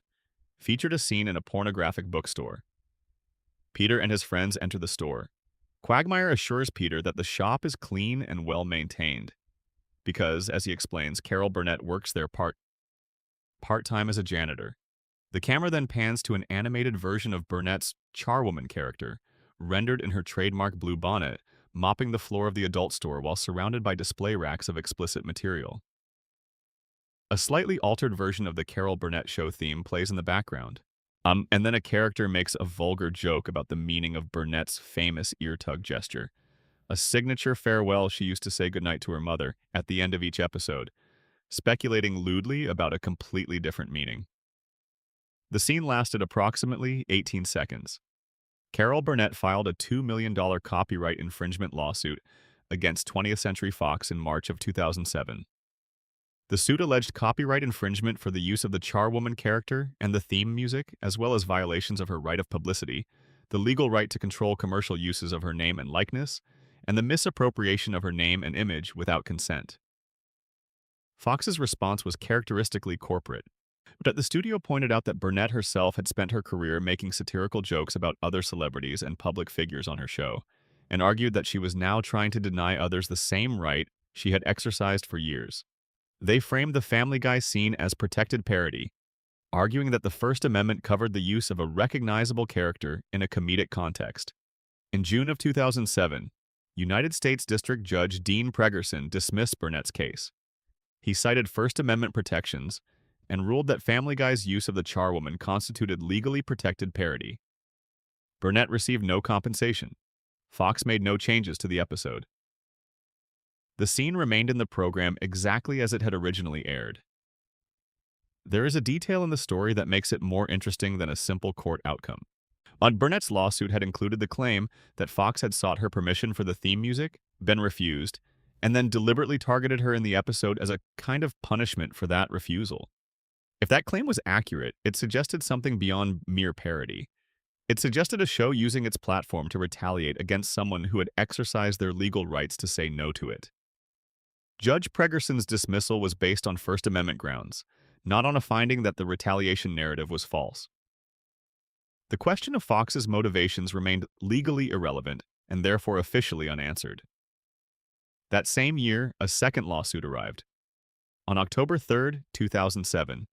featured a scene in a pornographic bookstore. Peter and his friends enter the store. Quagmire assures Peter that the shop is clean and well-maintained, because, as he explains, Carol Burnett works there part-time as a janitor. The camera then pans to an animated version of Burnett's charwoman character, rendered in her trademark blue bonnet, mopping the floor of the adult store while surrounded by display racks of explicit material. A slightly altered version of the Carol Burnett show theme plays in the background. And then a character makes a vulgar joke about the meaning of Burnett's famous ear-tug gesture, a signature farewell she used to say goodnight to her mother at the end of each episode, speculating lewdly about a completely different meaning. The scene lasted approximately 18 seconds. Carol Burnett filed a $2 million copyright infringement lawsuit against 20th Century Fox in March of 2007. The suit alleged copyright infringement for the use of the charwoman character and the theme music, as well as violations of her right of publicity, the legal right to control commercial uses of her name and likeness, and the misappropriation of her name and image without consent. Fox's response was characteristically corporate, but the studio pointed out that Burnett herself had spent her career making satirical jokes about other celebrities and public figures on her show, and argued that she was now trying to deny others the same right she had exercised for years. They framed the Family Guy scene as protected parody, arguing that the First Amendment covered the use of a recognizable character in a comedic context. In June of 2007, United States District Judge Dean Pregerson dismissed Burnett's case. He cited First Amendment protections and ruled that Family Guy's use of the charwoman constituted legally protected parody. Burnett received no compensation. Fox made no changes to the episode. The scene remained in the program exactly as it had originally aired. There is a detail in the story that makes it more interesting than a simple court outcome. Burnett's lawsuit had included the claim that Fox had sought her permission for the theme music, been refused, and then deliberately targeted her in the episode as a kind of punishment for that refusal. If that claim was accurate, it suggested something beyond mere parody. It suggested a show using its platform to retaliate against someone who had exercised their legal rights to say no to it. Judge Pregerson's dismissal was based on First Amendment grounds, not on a finding that the retaliation narrative was false. The question of Fox's motivations remained legally irrelevant and therefore officially unanswered. That same year, a second lawsuit arrived. On October 3, 2007,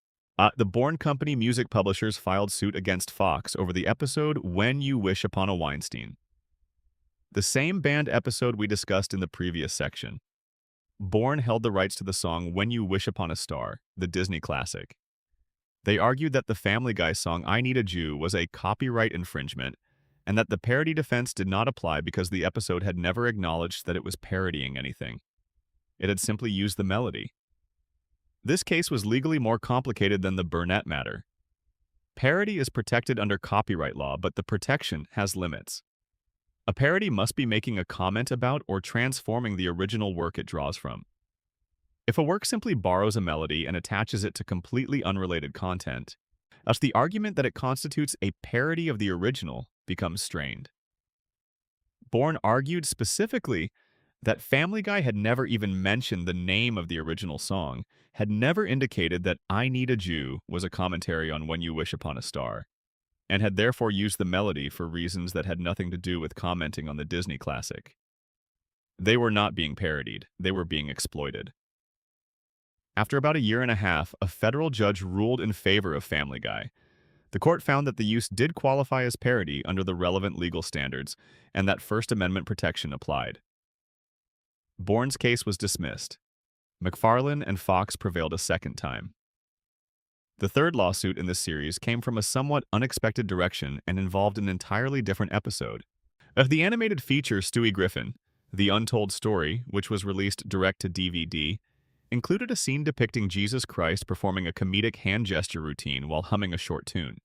the Bourne Company music publishers filed suit against Fox over the episode When You Wish Upon a Weinstein, the same band episode we discussed in the previous section. Bourne held the rights to the song When You Wish Upon a Star, the Disney classic. They argued that the Family Guy song I Need a Jew was a copyright infringement and that the parody defense did not apply because the episode had never acknowledged that it was parodying anything. It had simply used the melody. This case was legally more complicated than the Burnett matter. Parody is protected under copyright law, but the protection has limits. A parody must be making a comment about or transforming the original work it draws from. If a work simply borrows a melody and attaches it to completely unrelated content, thus the argument that it constitutes a parody of the original becomes strained. Bourne argued specifically that Family Guy had never even mentioned the name of the original song, had never indicated that I Need a Jew was a commentary on When You Wish Upon a Star, and had therefore used the melody for reasons that had nothing to do with commenting on the Disney classic. They were not being parodied, they were being exploited. After about a year and a half, a federal judge ruled in favor of Family Guy. The court found that the use did qualify as parody under the relevant legal standards, and that First Amendment protection applied. Bourne's case was dismissed. McFarlane and Fox prevailed a second time. The third lawsuit in this series came from a somewhat unexpected direction and involved an entirely different episode. Of the animated feature Stewie Griffin, The Untold Story, which was released direct to DVD, included a scene depicting Jesus Christ performing a comedic hand gesture routine while humming a short tune.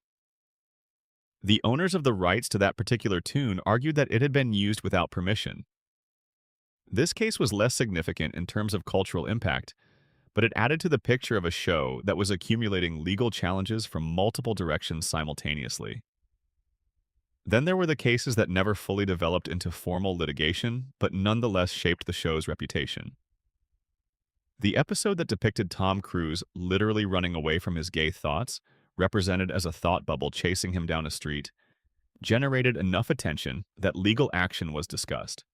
The owners of the rights to that particular tune argued that it had been used without permission. This case was less significant in terms of cultural impact, but it added to the picture of a show that was accumulating legal challenges from multiple directions simultaneously. Then there were the cases that never fully developed into formal litigation, but nonetheless shaped the show's reputation. The episode that depicted Tom Cruise literally running away from his gay thoughts, represented as a thought bubble chasing him down a street, generated enough attention that legal action was discussed.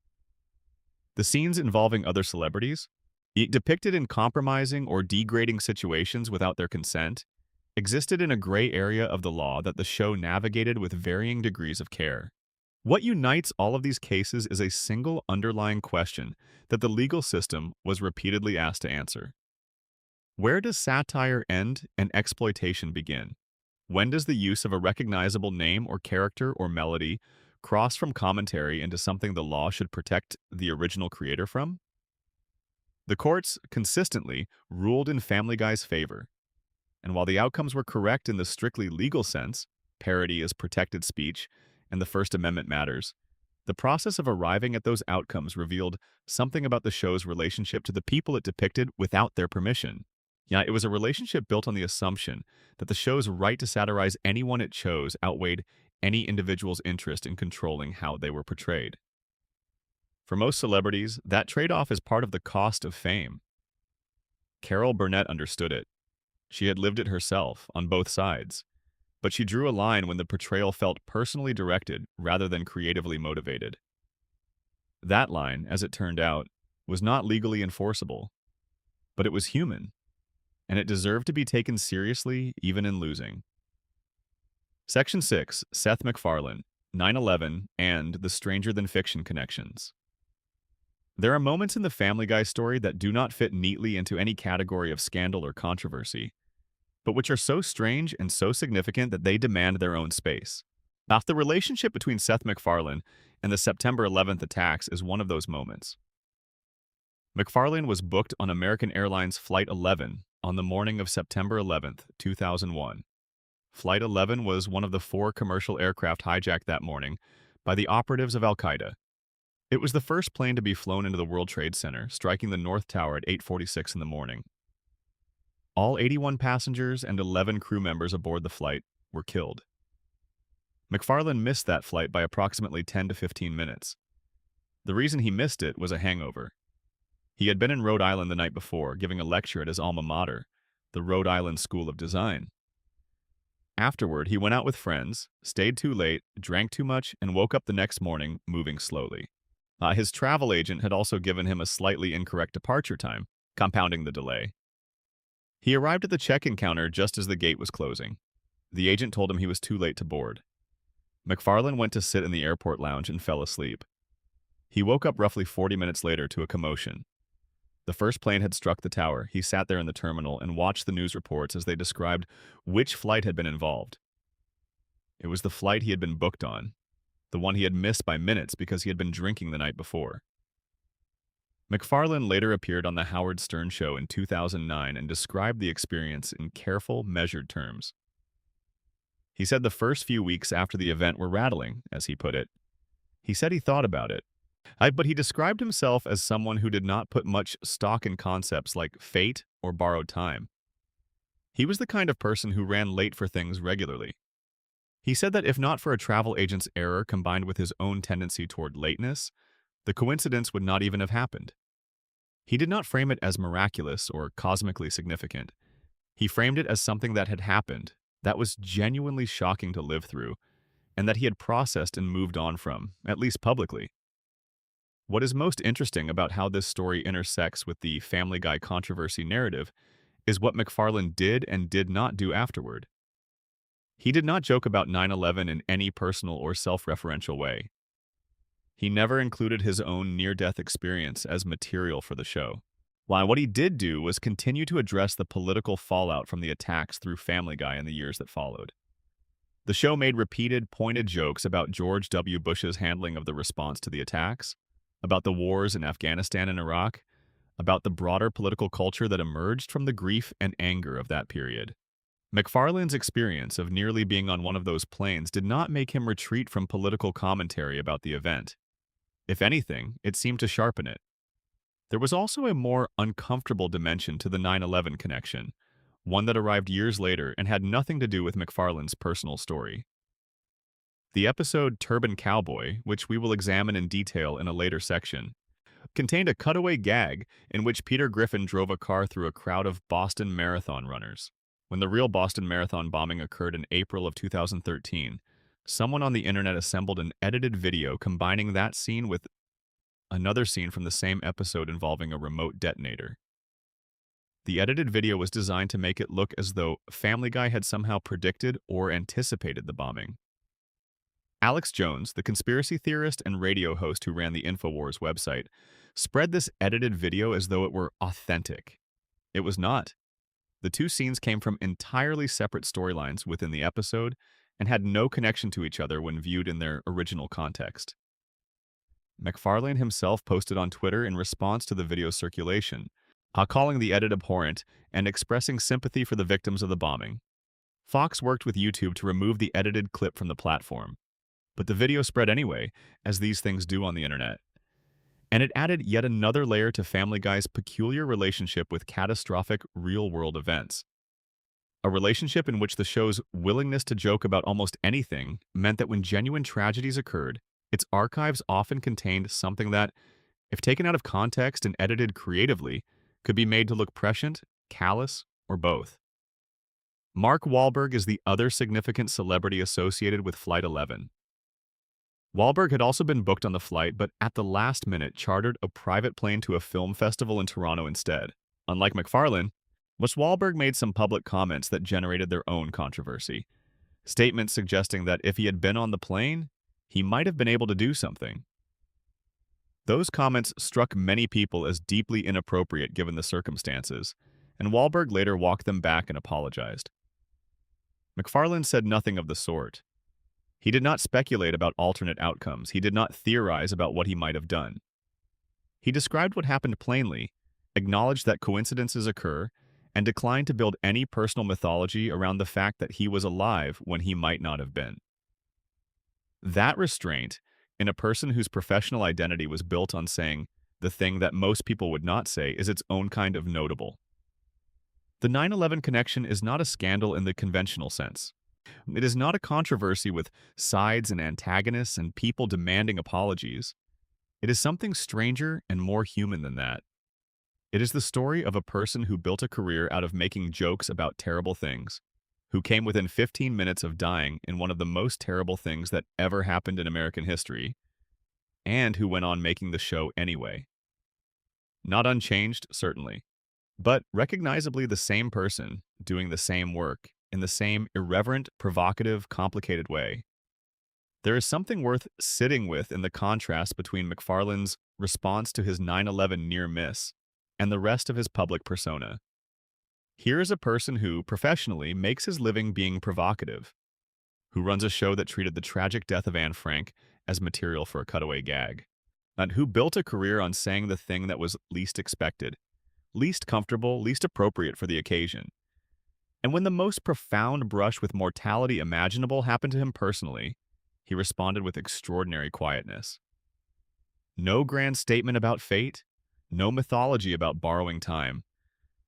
The scenes involving other celebrities, depicted in compromising or degrading situations without their consent, existed in a gray area of the law that the show navigated with varying degrees of care. What unites all of these cases is a single underlying question that the legal system was repeatedly asked to answer. Where does satire end and exploitation begin? When does the use of a recognizable name or character or melody cross from commentary into something the law should protect the original creator from? The courts consistently ruled in Family Guy's favor, and while the outcomes were correct in the strictly legal sense, parody is protected speech, and the First Amendment matters, the process of arriving at those outcomes revealed something about the show's relationship to the people it depicted without their permission. Yeah, it was a relationship built on the assumption that the show's right to satirize anyone it chose outweighed any individual's interest in controlling how they were portrayed. For most celebrities, that trade-off is part of the cost of fame. Carol Burnett understood it. She had lived it herself, on both sides. But she drew a line when the portrayal felt personally directed rather than creatively motivated. That line, as it turned out, was not legally enforceable, but it was human, and it deserved to be taken seriously even in losing. Section 6, Seth MacFarlane, 9/11, and the stranger-than-fiction connections. There are moments in the Family Guy story that do not fit neatly into any category of scandal or controversy, but which are so strange and so significant that they demand their own space. Now, the relationship between Seth MacFarlane and the September 11th attacks is one of those moments. MacFarlane was booked on American Airlines Flight 11 on the morning of September 11th, 2001. Flight 11 was one of the 4 commercial aircraft hijacked that morning by the operatives of Al-Qaeda. It was the first plane to be flown into the World Trade Center, striking the North Tower at 8:46 in the morning. All 81 passengers and 11 crew members aboard the flight were killed. MacFarlane missed that flight by approximately 10 to 15 minutes. The reason he missed it was a hangover. He had been in Rhode Island the night before, giving a lecture at his alma mater, the Rhode Island School of Design. Afterward, he went out with friends, stayed too late, drank too much, and woke up the next morning moving slowly. His travel agent had also given him a slightly incorrect departure time, compounding the delay. He arrived at the check-in counter just as the gate was closing. The agent told him he was too late to board. MacFarlane went to sit in the airport lounge and fell asleep. He woke up roughly 40 minutes later to a commotion. The first plane had struck the tower. He sat there in the terminal and watched the news reports as they described which flight had been involved. It was the flight he had been booked on, the one he had missed by minutes because he had been drinking the night before. MacFarlane later appeared on The Howard Stern Show in 2009 and described the experience in careful, measured terms. He said the first few weeks after the event were rattling, as he put it. He said he thought about it. But he described himself as someone who did not put much stock in concepts like fate or borrowed time. He was the kind of person who ran late for things regularly. He said that if not for a travel agent's error combined with his own tendency toward lateness, the coincidence would not even have happened. He did not frame it as miraculous or cosmically significant. He framed it as something that had happened, that was genuinely shocking to live through, and that he had processed and moved on from, at least publicly. What is most interesting about how this story intersects with the Family Guy controversy narrative is what MacFarlane did and did not do afterward. He did not joke about 9/11 in any personal or self-referential way. He never included his own near-death experience as material for the show. While what he did do was continue to address the political fallout from the attacks through Family Guy in the years that followed. The show made repeated, pointed jokes about George W. Bush's handling of the response to the attacks, about the wars in Afghanistan and Iraq, about the broader political culture that emerged from the grief and anger of that period. MacFarlane's experience of nearly being on one of those planes did not make him retreat from political commentary about the event. If anything, it seemed to sharpen it. There was also a more uncomfortable dimension to the 9/11 connection, one that arrived years later and had nothing to do with MacFarlane's personal story. The episode Turban Cowboy, which we will examine in detail in a later section, contained a cutaway gag in which Peter Griffin drove a car through a crowd of Boston Marathon runners. When the real Boston Marathon bombing occurred in April of 2013, someone on the internet assembled an edited video combining that scene with another scene from the same episode involving a remote detonator. The edited video was designed to make it look as though Family Guy had somehow predicted or anticipated the bombing. Alex Jones, the conspiracy theorist and radio host who ran the InfoWars website, spread this edited video as though it were authentic. It was not. The two scenes came from entirely separate storylines within the episode and had no connection to each other when viewed in their original context. MacFarlane himself posted on Twitter in response to the video's circulation, calling the edit abhorrent and expressing sympathy for the victims of the bombing. Fox worked with YouTube to remove the edited clip from the platform, but the video spread anyway, as these things do on the internet. And it added yet another layer to Family Guy's peculiar relationship with catastrophic real-world events. A relationship in which the show's willingness to joke about almost anything meant that when genuine tragedies occurred, its archives often contained something that, if taken out of context and edited creatively, could be made to look prescient, callous, or both. Mark Wahlberg is the other significant celebrity associated with Flight 11. Wahlberg had also been booked on the flight, but at the last minute chartered a private plane to a film festival in Toronto instead. Unlike MacFarlane, Wahlberg made some public comments that generated their own controversy. Statements suggesting that if he had been on the plane, he might have been able to do something. Those comments struck many people as deeply inappropriate given the circumstances, and Wahlberg later walked them back and apologized. MacFarlane said nothing of the sort. He did not speculate about alternate outcomes. He did not theorize about what he might have done. He described what happened plainly, acknowledged that coincidences occur, and declined to build any personal mythology around the fact that he was alive when he might not have been. That restraint, in a person whose professional identity was built on saying the thing that most people would not say, is its own kind of notable. The 9/11 connection is not a scandal in the conventional sense. It is not a controversy with sides and antagonists and people demanding apologies. It is something stranger and more human than that. It is the story of a person who built a career out of making jokes about terrible things, who came within 15 minutes of dying in one of the most terrible things that ever happened in American history, and who went on making the show anyway. Not unchanged, certainly, but recognizably the same person doing the same work in the same irreverent, provocative, complicated way. There is something worth sitting with in the contrast between MacFarlane's response to his 9/11 near miss and the rest of his public persona. Here is a person who, professionally, makes his living being provocative, who runs a show that treated the tragic death of Anne Frank as material for a cutaway gag, and who built a career on saying the thing that was least expected, least comfortable, least appropriate for the occasion. And when the most profound brush with mortality imaginable happened to him personally, he responded with extraordinary quietness. No grand statement about fate, no mythology about borrowing time.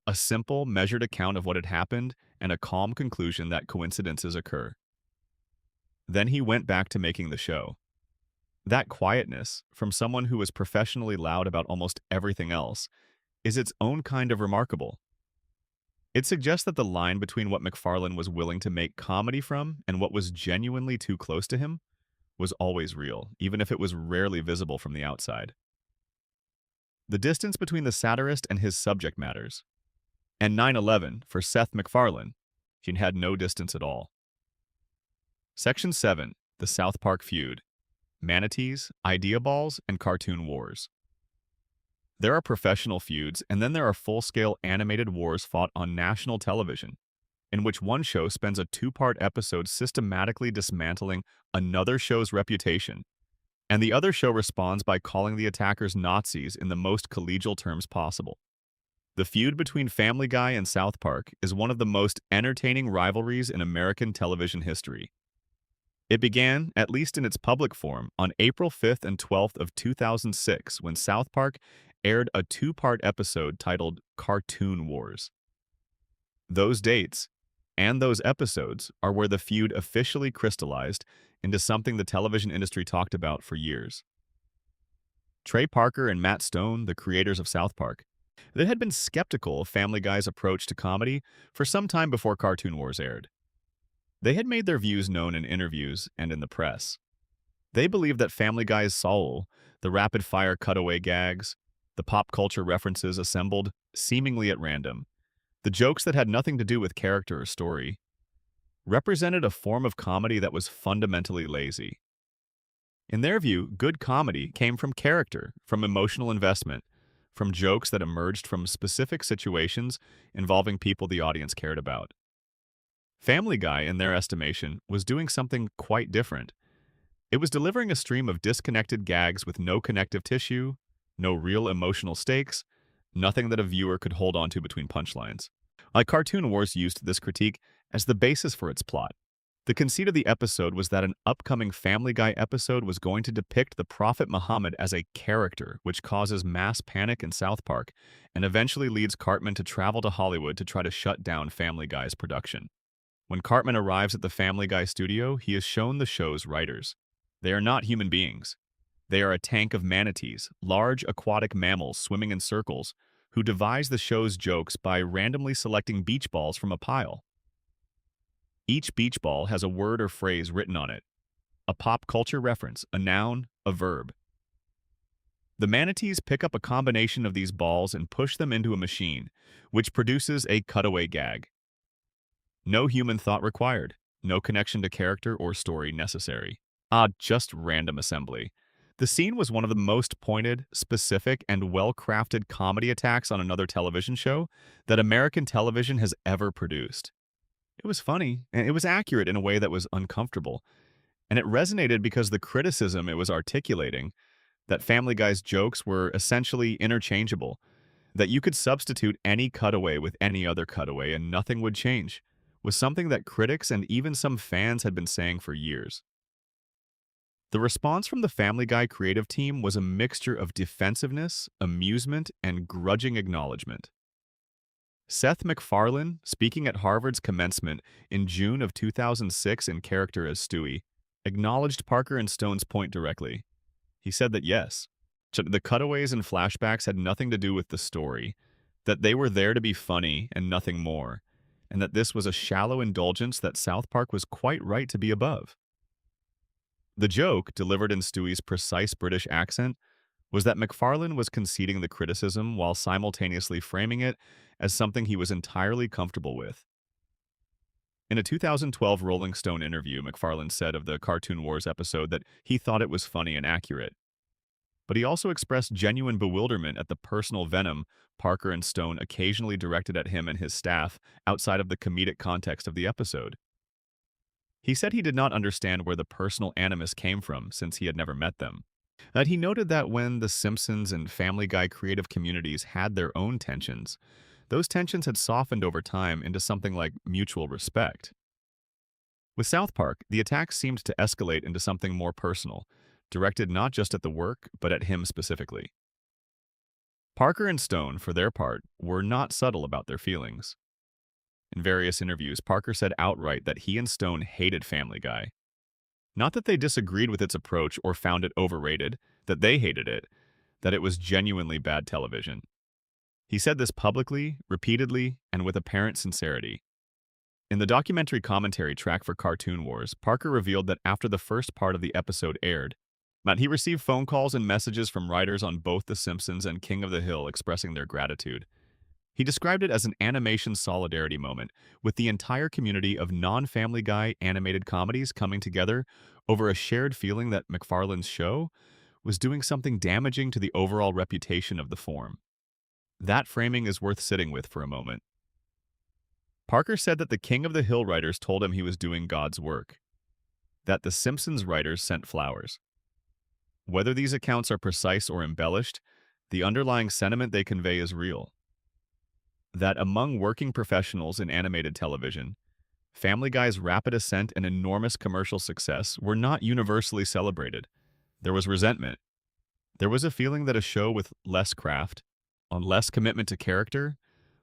A simple, measured account of what had happened and a calm conclusion that coincidences occur. Then he went back to making the show. That quietness, from someone who was professionally loud about almost everything else, is its own kind of remarkable. It suggests that the line between what MacFarlane was willing to make comedy from and what was genuinely too close to him was always real, even if it was rarely visible from the outside. The distance between the satirist and his subject matters. And 9/11, for Seth MacFarlane, he had no distance at all. Section 7, The South Park Feud. Manatees, Idea Balls, and Cartoon Wars. There are professional feuds, and then there are full-scale animated wars fought on national television, in which one show spends a two-part episode systematically dismantling another show's reputation, and the other show responds by calling the attackers Nazis in the most collegial terms possible. The feud between Family Guy and South Park is one of the most entertaining rivalries in American television history. It began, at least in its public form, on April 5th and 12th of 2006 when South Park aired a two-part episode titled Cartoon Wars. Those dates and those episodes are where the feud officially crystallized into something the television industry talked about for years. Trey Parker and Matt Stone, the creators of South Park, they had been skeptical of Family Guy's approach to comedy for some time before Cartoon Wars aired. They had made their views known in interviews and in the press. They believed that Family Guy's soul, the rapid-fire cutaway gags, the pop culture references assembled seemingly at random, the jokes that had nothing to do with character or story, represented a form of comedy that was fundamentally lazy. In their view, good comedy came from character, from emotional investment, from jokes that emerged from specific situations involving people the audience cared about. Family Guy, in their estimation, was doing something quite different. It was delivering a stream of disconnected gags with no connective tissue, no real emotional stakes, nothing that a viewer could hold onto between punchlines. Like Cartoon Wars used this critique as the basis for its plot. The conceit of the episode was that an upcoming Family Guy episode was going to depict the Prophet Muhammad as a character, which causes mass panic in South Park and eventually leads Cartman to travel to Hollywood to try to shut down Family Guy's production. When Cartman arrives at the Family Guy studio, he is shown the show's writers. They are not human beings. They are a tank of manatees, large aquatic mammals swimming in circles, who devise the show's jokes by randomly selecting beach balls from a pile. Each beach ball has a word or phrase written on it, a pop culture reference, a noun, a verb. The manatees pick up a combination of these balls and push them into a machine, which produces a cutaway gag. No human thought required, no connection to character or story necessary. Just random assembly. The scene was one of the most pointed, specific, and well-crafted comedy attacks on another television show that American television has ever produced. It was funny, and it was accurate in a way that was uncomfortable. And it resonated because the criticism it was articulating, that Family Guy's jokes were essentially interchangeable, that you could substitute any cutaway with any other cutaway and nothing would change, was something that critics and even some fans had been saying for years. The response from the Family Guy creative team was a mixture of defensiveness, amusement, and grudging acknowledgement. Seth MacFarlane, speaking at Harvard's commencement in June of 2006 in character as Stewie, acknowledged Parker and Stone's point directly. He said that yes, the cutaways and flashbacks had nothing to do with the story, that they were there to be funny and nothing more, and that this was a shallow indulgence that South Park was quite right to be above. The joke, delivered in Stewie's precise British accent, was that MacFarlane was conceding the criticism while simultaneously framing it as something he was entirely comfortable with. In a 2012 Rolling Stone interview, MacFarlane said of the Cartoon Wars episode that he thought it was funny and accurate. But he also expressed genuine bewilderment at the personal venom Parker and Stone occasionally directed at him and his staff outside of the comedic context of the episode. He said he did not understand where the personal animus came from since he had never met them. That he noted that when The Simpsons and Family Guy creative communities had their own tensions, those tensions had softened over time into something like mutual respect. With South Park, the attacks seemed to escalate into something more personal, directed not just at the work, but at him specifically. Parker and Stone, for their part, were not subtle about their feelings. In various interviews, Parker said outright that he and Stone hated Family Guy. Not that they disagreed with its approach or found it overrated, that they hated it, that it was genuinely bad television. He said this publicly, repeatedly, and with apparent sincerity. In the documentary commentary track for Cartoon Wars, Parker revealed that after the first part of the episode aired, he received phone calls and messages from writers on both The Simpsons and King of the Hill expressing their gratitude. He described it as an animation solidarity moment, with the entire community of non-Family Guy animated comedies coming together over a shared feeling that MacFarlane's show was doing something damaging to the overall reputation of the form. That framing is worth sitting with for a moment. Parker said that the King of the Hill writers told him he was doing God's work, that the Simpsons writers sent flowers. Whether these accounts are precise or embellished, the underlying sentiment they convey is real. That among working professionals in animated television, Family Guy's rapid ascent and enormous commercial success were not universally celebrated. There was resentment. There was a feeling that a show with less craft, on less commitment to character,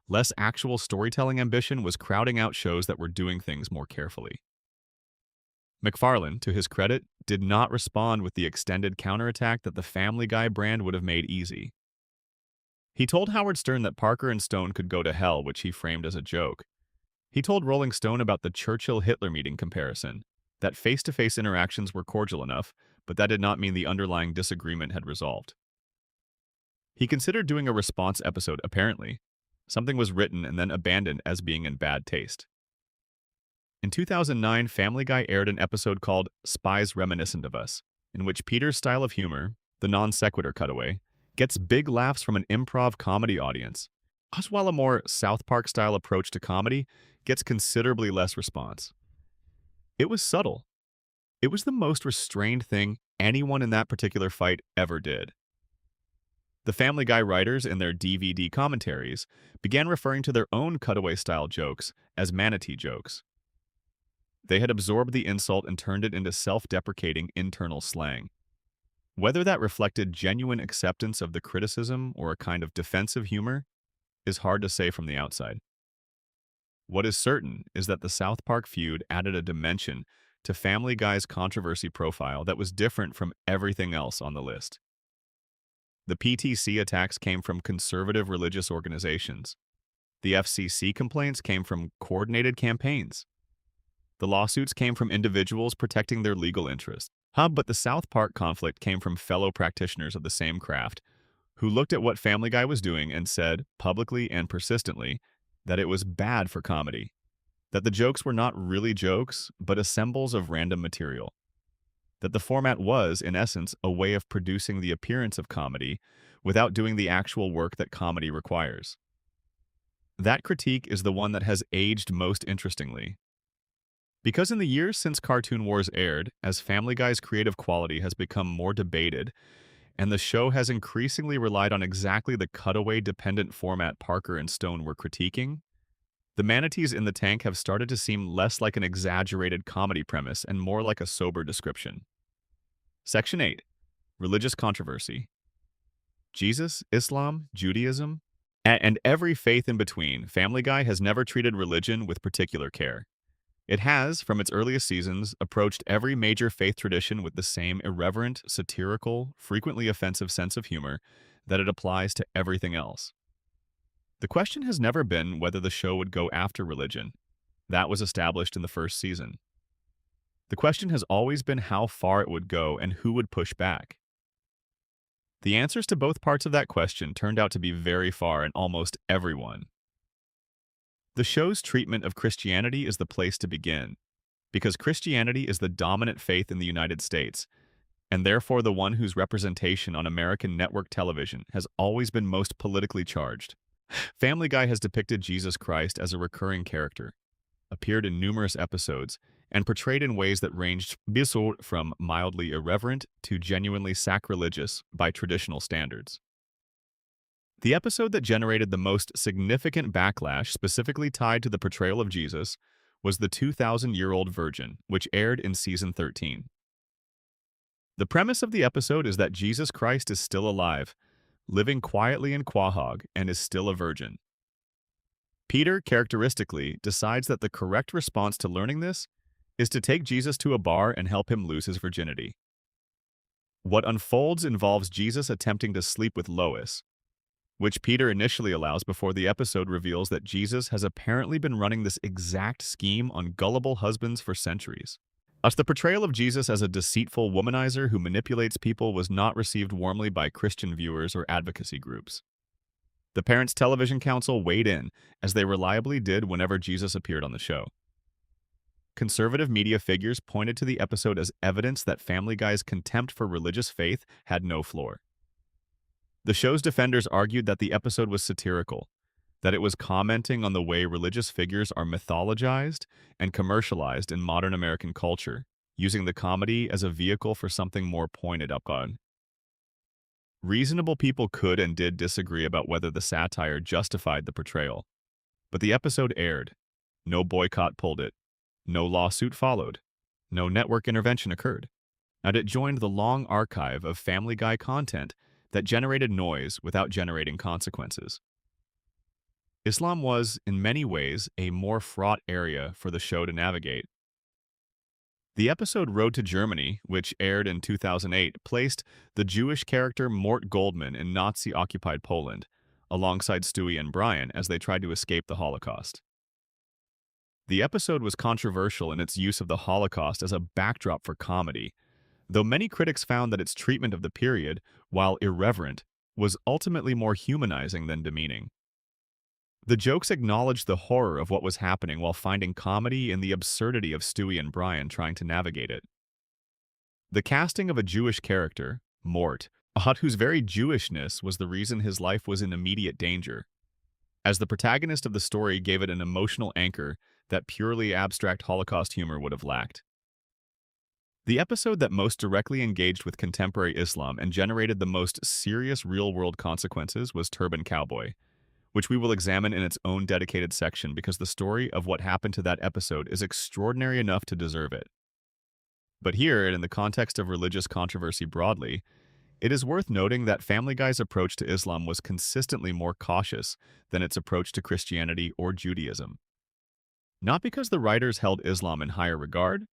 less actual storytelling ambition was crowding out shows that were doing things more carefully. McFarlane, to his credit, did not respond with the extended counterattack that the Family Guy brand would have made easy. He told Howard Stern that Parker and Stone could go to hell, which he framed as a joke. He told Rolling Stone about the Churchill-Hitler meeting comparison, that face-to-face interactions were cordial enough, but that did not mean the underlying disagreement had resolved. He considered doing a response episode, apparently. Something was written and then abandoned as being in bad taste. In 2009, Family Guy aired an episode called Spies Reminiscent of Us, in which Peter's style of humor, the non-sequitur cutaway, gets big laughs from an improv comedy audience, as while a more South Park-style approach to comedy gets considerably less response. It was subtle. It was the most restrained thing anyone in that particular fight ever did. The Family Guy writers, in their DVD commentaries, began referring to their own cutaway-style jokes as manatee jokes. They had absorbed the insult and turned it into self-deprecating internal slang. Whether that reflected genuine acceptance of the criticism or a kind of defensive humor is hard to say from the outside. What is certain is that the South Park feud added a dimension to Family Guy's controversy profile that was different from everything else on the list. The PTC attacks came from conservative religious organizations. The FCC complaints came from coordinated campaigns. The lawsuits came from individuals protecting their legal interests. But the South Park conflict came from fellow practitioners of the same craft who looked at what Family Guy was doing and said, publicly and persistently, that it was bad for comedy, that the jokes were not really jokes, but assembles of random material, that the format was, in essence, a way of producing the appearance of comedy without doing the actual work that comedy requires. That critique is the one that has aged most interestingly. Because in the years since Cartoon Wars aired, as Family Guy's creative quality has become more debated, and the show has increasingly relied on exactly the cutaway-dependent format Parker and Stone were critiquing, the manatees in the tank have started to seem less like an exaggerated comedy premise and more like a sober description. Section 8. Religious Controversy. Jesus, Islam, Judaism, and every faith in between, Family Guy has never treated religion with particular care. It has, from its earliest seasons, approached every major faith tradition with the same irreverent, satirical, frequently offensive sense of humor that it applies to everything else. The question has never been whether the show would go after religion. That was established in the first season. The question has always been how far it would go and who would push back. The answers to both parts of that question turned out to be very far in almost everyone. The show's treatment of Christianity is the place to begin, because Christianity is the dominant faith in the United States, and therefore the one whose representation on American network television has always been most politically charged. Family Guy has depicted Jesus Christ as a recurring character, appeared in numerous episodes, and portrayed in ways that ranged from mildly irreverent to genuinely sacrilegious by traditional standards. The episode that generated the most significant backlash specifically tied to the portrayal of Jesus was The 2,000-Year-Old Virgin, which aired in Season 13. The premise of the episode is that Jesus Christ is still alive, living quietly in Quahog, and is still a virgin. Peter, characteristically, decides that the correct response to learning this is to take Jesus to a bar and help him lose his virginity. What unfolds involves Jesus attempting to sleep with Lois, which Peter initially allows before the episode reveals that Jesus has apparently been running this exact scheme on gullible husbands for centuries. Thus, the portrayal of Jesus as a deceitful womanizer who manipulates people was not received warmly by Christian viewers or advocacy groups. The Parents Television Council weighed in, as they reliably did whenever Jesus appeared on the show. Conservative media figures pointed to the episode as evidence that Family Guy's contempt for religious faith had no floor. The show's defenders argued that the episode was satirical, that it was commenting on the way religious figures are mythologized and commercialized in modern American culture, using the comedy as a vehicle for something more pointed upon. Reasonable people could and did disagree about whether the satire justified the portrayal, but the episode aired. No boycott pulled it. No lawsuit followed. No network intervention occurred. And it joined the long archive of Family Guy content that generated noise without generating consequences. Islam was, in many ways, a more fraught area for the show to navigate. The episode Road to Germany, which aired in 2008, placed the Jewish character Mort Goldman in Nazi-occupied Poland, alongside Stewie and Brian as they tried to escape the Holocaust. The episode was controversial in its use of the Holocaust as a backdrop for comedy, though many critics found that its treatment of the period, while irreverent, was ultimately more humanizing than demeaning. The jokes acknowledged the horror of what was happening while finding comedy in the absurdity of Stewie and Brian trying to navigate it. The casting of a Jewish character, Mort, whose very Jewishness was the reason his life was in immediate danger, as the protagonist of the story gave it an emotional anchor that purely abstract Holocaust humor would have lacked. The episode that most directly engaged with contemporary Islam and generated the most serious real-world consequences was Turban Cowboy, which we will examine in its own dedicated section because the story of what happened to that episode is extraordinary enough to deserve it. But here, and in the context of religious controversy broadly, it is worth noting that Family Guy's approach to Islam was consistently more cautious than its approach to Christianity or Judaism. Not because the writers held Islam in higher regard,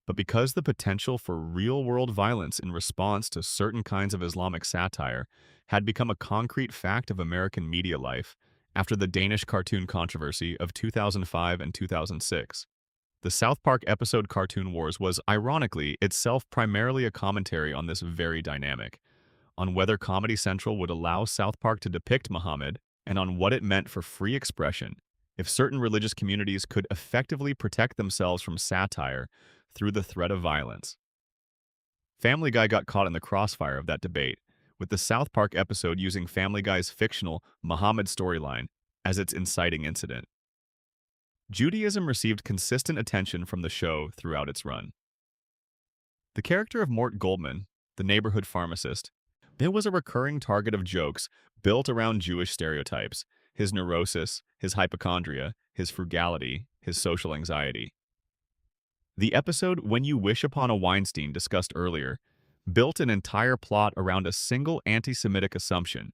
but because the potential for real-world violence in response to certain kinds of Islamic satire had become a concrete fact of American media life after the Danish cartoon controversy of 2005 and 2006. The South Park episode Cartoon Wars was, ironically, itself primarily a commentary on this very dynamic, on whether Comedy Central would allow South Park to depict Muhammad, and on what it meant for free expression if certain religious communities could effectively protect themselves from satire through the threat of violence. Family Guy got caught in the crossfire of that debate, with the South Park episode using Family Guy's fictional Muhammad storyline as its inciting incident. Judaism received consistent attention from the show throughout its run. The character of Mort Goldman, the neighborhood pharmacist, it was a recurring target of jokes built around Jewish stereotypes, his neurosis, his hypochondria, his frugality, his social anxiety. The episode When You Wish Upon a Weinstein discussed earlier built an entire plot around a single anti-Semitic assumption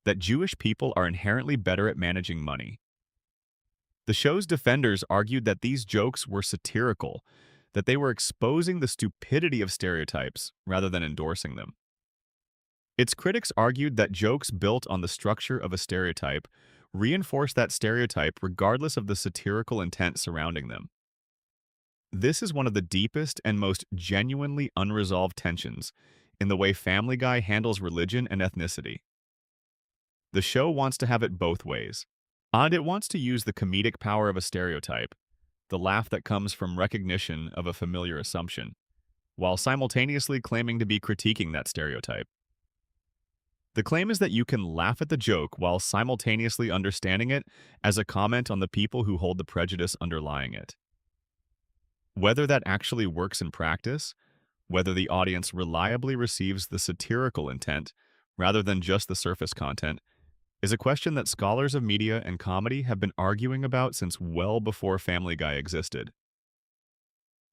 that Jewish people are inherently better at managing money. The show's defenders argued that these jokes were satirical, that they were exposing the stupidity of stereotypes rather than endorsing them. Its critics argued that jokes built on the structure of a stereotype reinforce that stereotype regardless of the satirical intent surrounding them. This is one of the deepest and most genuinely unresolved tensions in the way Family Guy handles religion and ethnicity. The show wants to have it both ways, and it wants to use the comedic power of a stereotype, the laugh that comes from recognition of a familiar assumption, while simultaneously claiming to be critiquing that stereotype. The claim is that you can laugh at the joke while simultaneously understanding it as a comment on the people who hold the prejudice underlying it. Whether that actually works in practice, whether the audience reliably receives the satirical intent rather than just the surface content, is a question that scholars of media and comedy have been arguing about since well before Family Guy existed.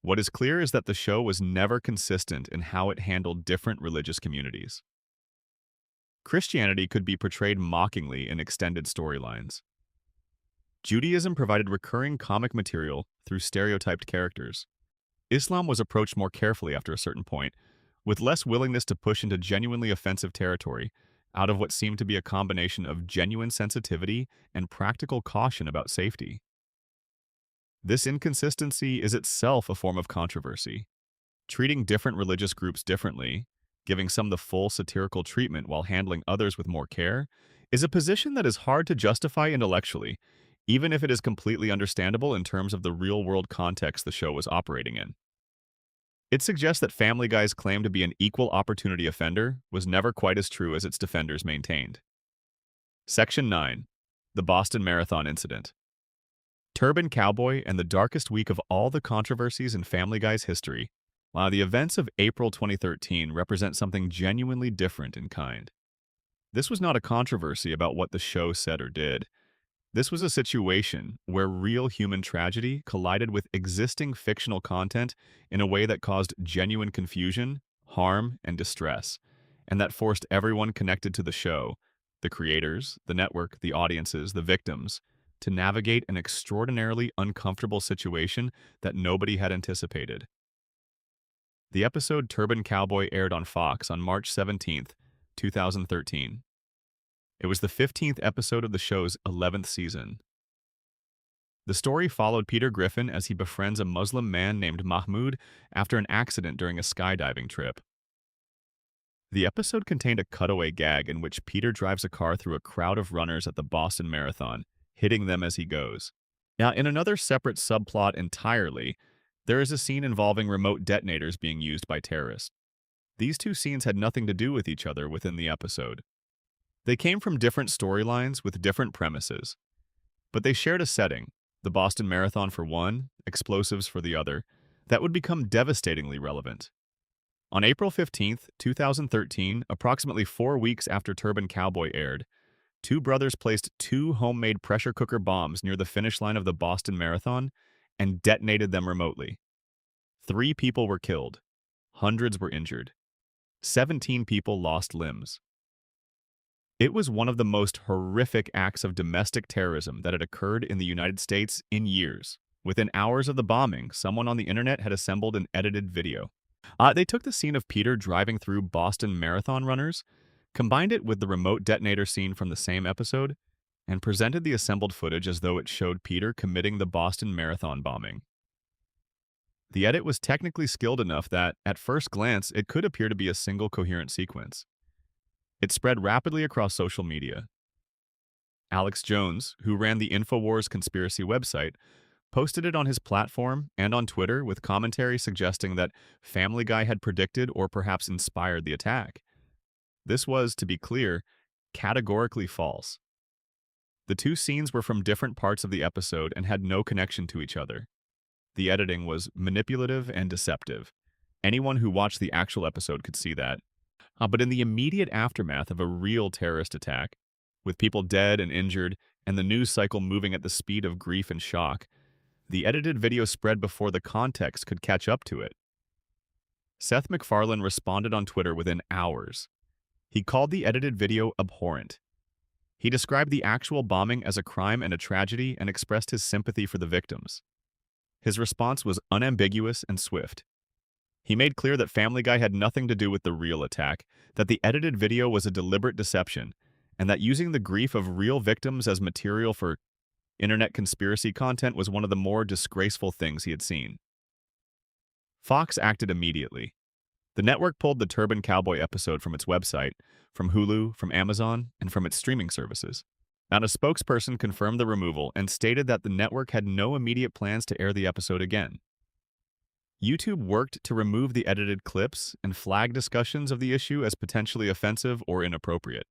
What is clear is that the show was never consistent in how it handled different religious communities. Christianity could be portrayed mockingly in extended storylines. Judaism provided recurring comic material through stereotyped characters. Islam was approached more carefully after a certain point, with less willingness to push into genuinely offensive territory out of what seemed to be a combination of genuine sensitivity and practical caution about safety. This inconsistency is itself a form of controversy. Treating different religious groups differently, giving some the full satirical treatment while handling others with more care, is a position that is hard to justify intellectually, even if it is completely understandable in terms of the real-world context the show was operating in. It suggests that Family Guy's claim to be an equal opportunity offender was never quite as true as its defenders maintained. Section 9. The Boston Marathon Incident. Turban Cowboy and the darkest week of all the controversies in Family Guy's history, while the events of April 2013 represent something genuinely different in kind. This was not a controversy about what the show said or did. This was a situation where real human tragedy collided with existing fictional content in a way that caused genuine confusion, harm, and distress, and that forced everyone connected to the show, the creators, the network, the audiences, the victims, to navigate an extraordinarily uncomfortable situation that nobody had anticipated. The episode Turban Cowboy aired on Fox on March 17th, 2013. It was the 15th episode of the show's 11th season. The story followed Peter Griffin as he befriends a Muslim man named Mahmoud after an accident during a skydiving trip. The episode contained a cutaway gag in which Peter drives a car through a crowd of runners at the Boston Marathon, hitting them as he goes. Now, in another separate subplot entirely, there is a scene involving remote detonators being used by terrorists. These two scenes had nothing to do with each other within the episode. They came from different storylines with different premises, but they shared a setting, the Boston Marathon for one, explosives for the other, that would become devastatingly relevant. On April 15th, 2013, approximately 4 weeks after Turban Cowboy aired, two brothers placed two homemade pressure cooker bombs near the finish line of the Boston Marathon and detonated them remotely. 3 people were killed. Hundreds were injured. 17 people lost limbs. It was one of the most horrific acts of domestic terrorism that had occurred in the United States in years. Within hours of the bombing, someone on the internet had assembled an edited video. They took the scene of Peter driving through Boston Marathon runners, combined it with the remote detonator scene from the same episode, and presented the assembled footage as though it showed Peter committing the Boston Marathon bombing. The edit was technically skilled enough that, at first glance, it could appear to be a single coherent sequence. It spread rapidly across social media. Alex Jones, who ran the InfoWars conspiracy website, posted it on his platform and on Twitter with commentary suggesting that Family Guy had predicted or perhaps inspired the attack. This was, to be clear, categorically false. The two scenes were from different parts of the episode and had no connection to each other. The editing was manipulative and deceptive. Anyone who watched the actual episode could see that. But in the immediate aftermath of a real terrorist attack, with people dead and injured and the news cycle moving at the speed of grief and shock, the edited video spread before the context could catch up to it. Seth MacFarlane responded on Twitter within hours. He called the edited video abhorrent. He described the actual bombing as a crime and a tragedy and expressed his sympathy for the victims. His response was unambiguous and swift. He made clear that Family Guy had nothing to do with the real attack, that the edited video was a deliberate deception, and that using the grief of real victims as material for internet conspiracy content was one of the more disgraceful things he had seen. Fox acted immediately. The network pulled the Turban Cowboy episode from its website, from Hulu, from Amazon, and from its streaming services. And a spokesperson confirmed the removal and stated that the network had no immediate plans to air the episode again. YouTube worked to remove the edited clips and flag discussions of the issue as potentially offensive or inappropriate.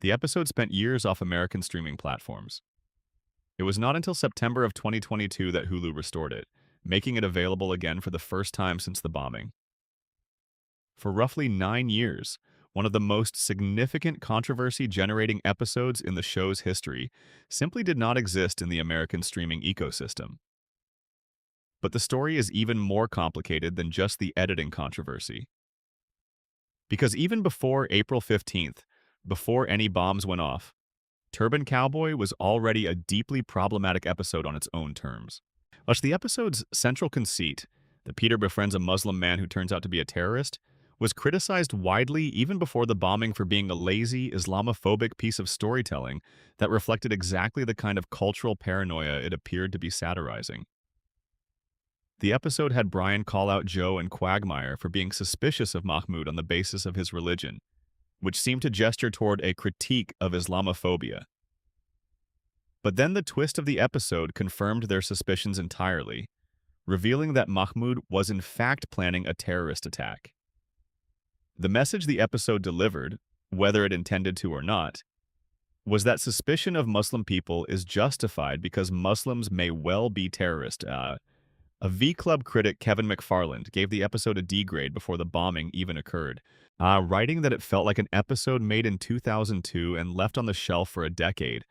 The episode spent years off American streaming platforms. It was not until September of 2022 that Hulu restored it, making it available again for the first time since the bombing. For roughly 9 years, one of the most significant controversy-generating episodes in the show's history simply did not exist in the American streaming ecosystem. But the story is even more complicated than just the editing controversy. Because even before April 15th, before any bombs went off, Turban Cowboy was already a deeply problematic episode on its own terms. The episode's central conceit, that Peter befriends a Muslim man who turns out to be a terrorist, was criticized widely even before the bombing for being a lazy, Islamophobic piece of storytelling that reflected exactly the kind of cultural paranoia it appeared to be satirizing. The episode had Brian call out Joe and Quagmire for being suspicious of Mahmoud on the basis of his religion, which seemed to gesture toward a critique of Islamophobia. But then the twist of the episode confirmed their suspicions entirely, revealing that Mahmoud was in fact planning a terrorist attack. The message the episode delivered, whether it intended to or not, was that suspicion of Muslim people is justified because Muslims may well be terrorists. A V-Club critic, Kevin McFarland, gave the episode a D grade before the bombing even occurred, writing that it felt like an episode made in 2002 and left on the shelf for a decade,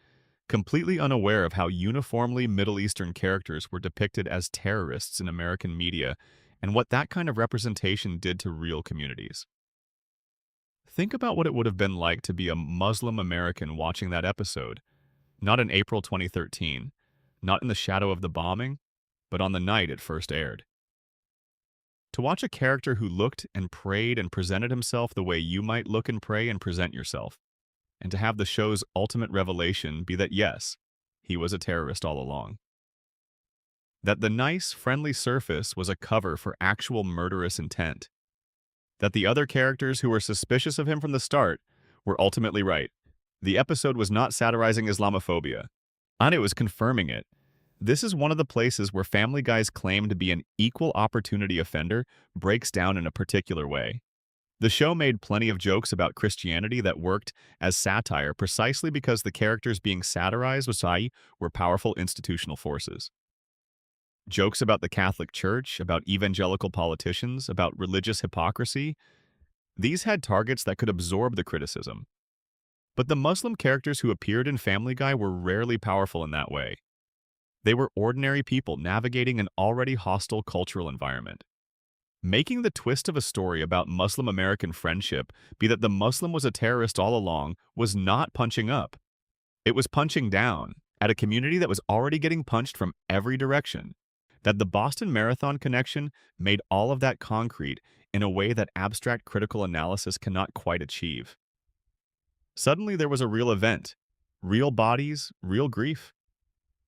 completely unaware of how uniformly Middle Eastern characters were depicted as terrorists in American media and what that kind of representation did to real communities. Think about what it would have been like to be a Muslim American watching that episode, not in April 2013, not in the shadow of the bombing, but on the night it first aired. To watch a character who looked and prayed and presented himself the way you might look and pray and present yourself, and to have the show's ultimate revelation be that yes, he was a terrorist all along. That the nice, friendly surface was a cover for actual murderous intent. That the other characters who were suspicious of him from the start were ultimately right. The episode was not satirizing Islamophobia, and it was confirming it. This is one of the places where Family Guy's claim to be an equal opportunity offender breaks down in a particular way. The show made plenty of jokes about Christianity that worked as satire precisely because the characters being satirized were powerful institutional forces. Jokes about the Catholic Church, about evangelical politicians, about religious hypocrisy, these had targets that could absorb the criticism. But the Muslim characters who appeared in Family Guy were rarely powerful in that way. They were ordinary people navigating an already hostile cultural environment. Making the twist of a story about Muslim-American friendship be that the Muslim was a terrorist all along was not punching up. It was punching down at a community that was already getting punched from every direction. That the Boston Marathon connection made all of that concrete in a way that abstract critical analysis cannot quite achieve. Suddenly there was a real event, real bodies, real grief.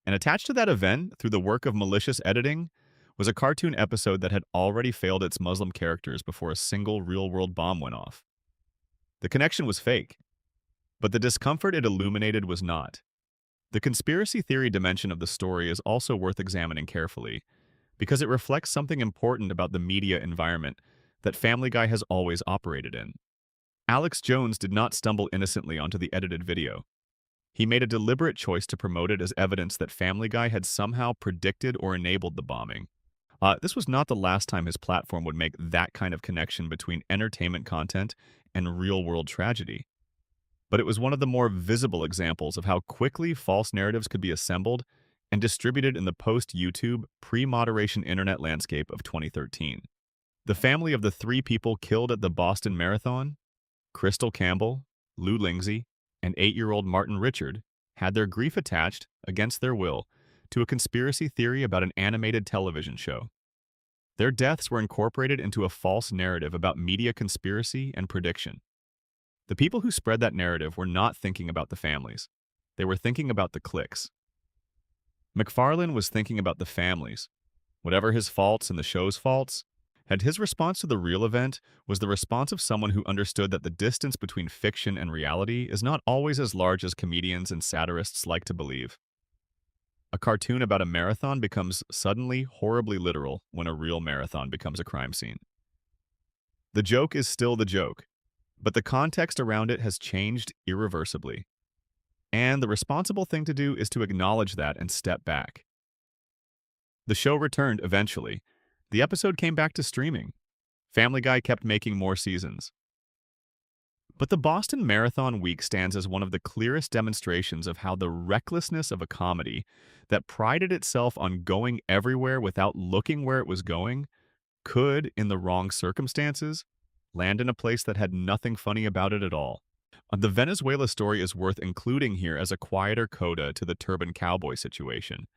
And attached to that event, through the work of malicious editing, was a cartoon episode that had already failed its Muslim characters before a single real-world bomb went off. The connection was fake, but the discomfort it illuminated was not. The conspiracy theory dimension of the story is also worth examining carefully, because it reflects something important about the media environment that Family Guy has always operated in. Alex Jones did not stumble innocently onto the edited video. He made a deliberate choice to promote it as evidence that Family Guy had somehow predicted or enabled the bombing. This was not the last time his platform would make that kind of connection between entertainment content and real-world tragedy. But it was one of the more visible examples of how quickly false narratives could be assembled and distributed in the post-YouTube, pre-moderation internet landscape of 2013. The family of the 3 people killed at the Boston Marathon, Crystal Campbell, Lou Lindsay, and 8-year-old Martin Richard, had their grief attached, against their will, to a conspiracy theory about an animated television show. Their deaths were incorporated into a false narrative about media conspiracy and prediction. The people who spread that narrative were not thinking about the families. They were thinking about the clicks. McFarlane was thinking about the families. Whatever his faults and the show's faults, and his response to the real event was the response of someone who understood that the distance between fiction and reality is not always as large as comedians and satirists like to believe. A cartoon about a marathon becomes suddenly horribly literal when a real marathon becomes a crime scene. The joke is still the joke, but the context around it has changed irreversibly. And the responsible thing to do is to acknowledge that and step back. The show returned eventually. The episode came back to streaming. Family Guy kept making more seasons. But the Boston Marathon week stands as one of the clearest demonstrations of how the recklessness of a comedy that prided itself on going everywhere without looking where it was going could, in the wrong circumstances, land in a place that had nothing funny about it at all. The Venezuela story is worth including here as a quieter coda to the Turban Cowboy situation,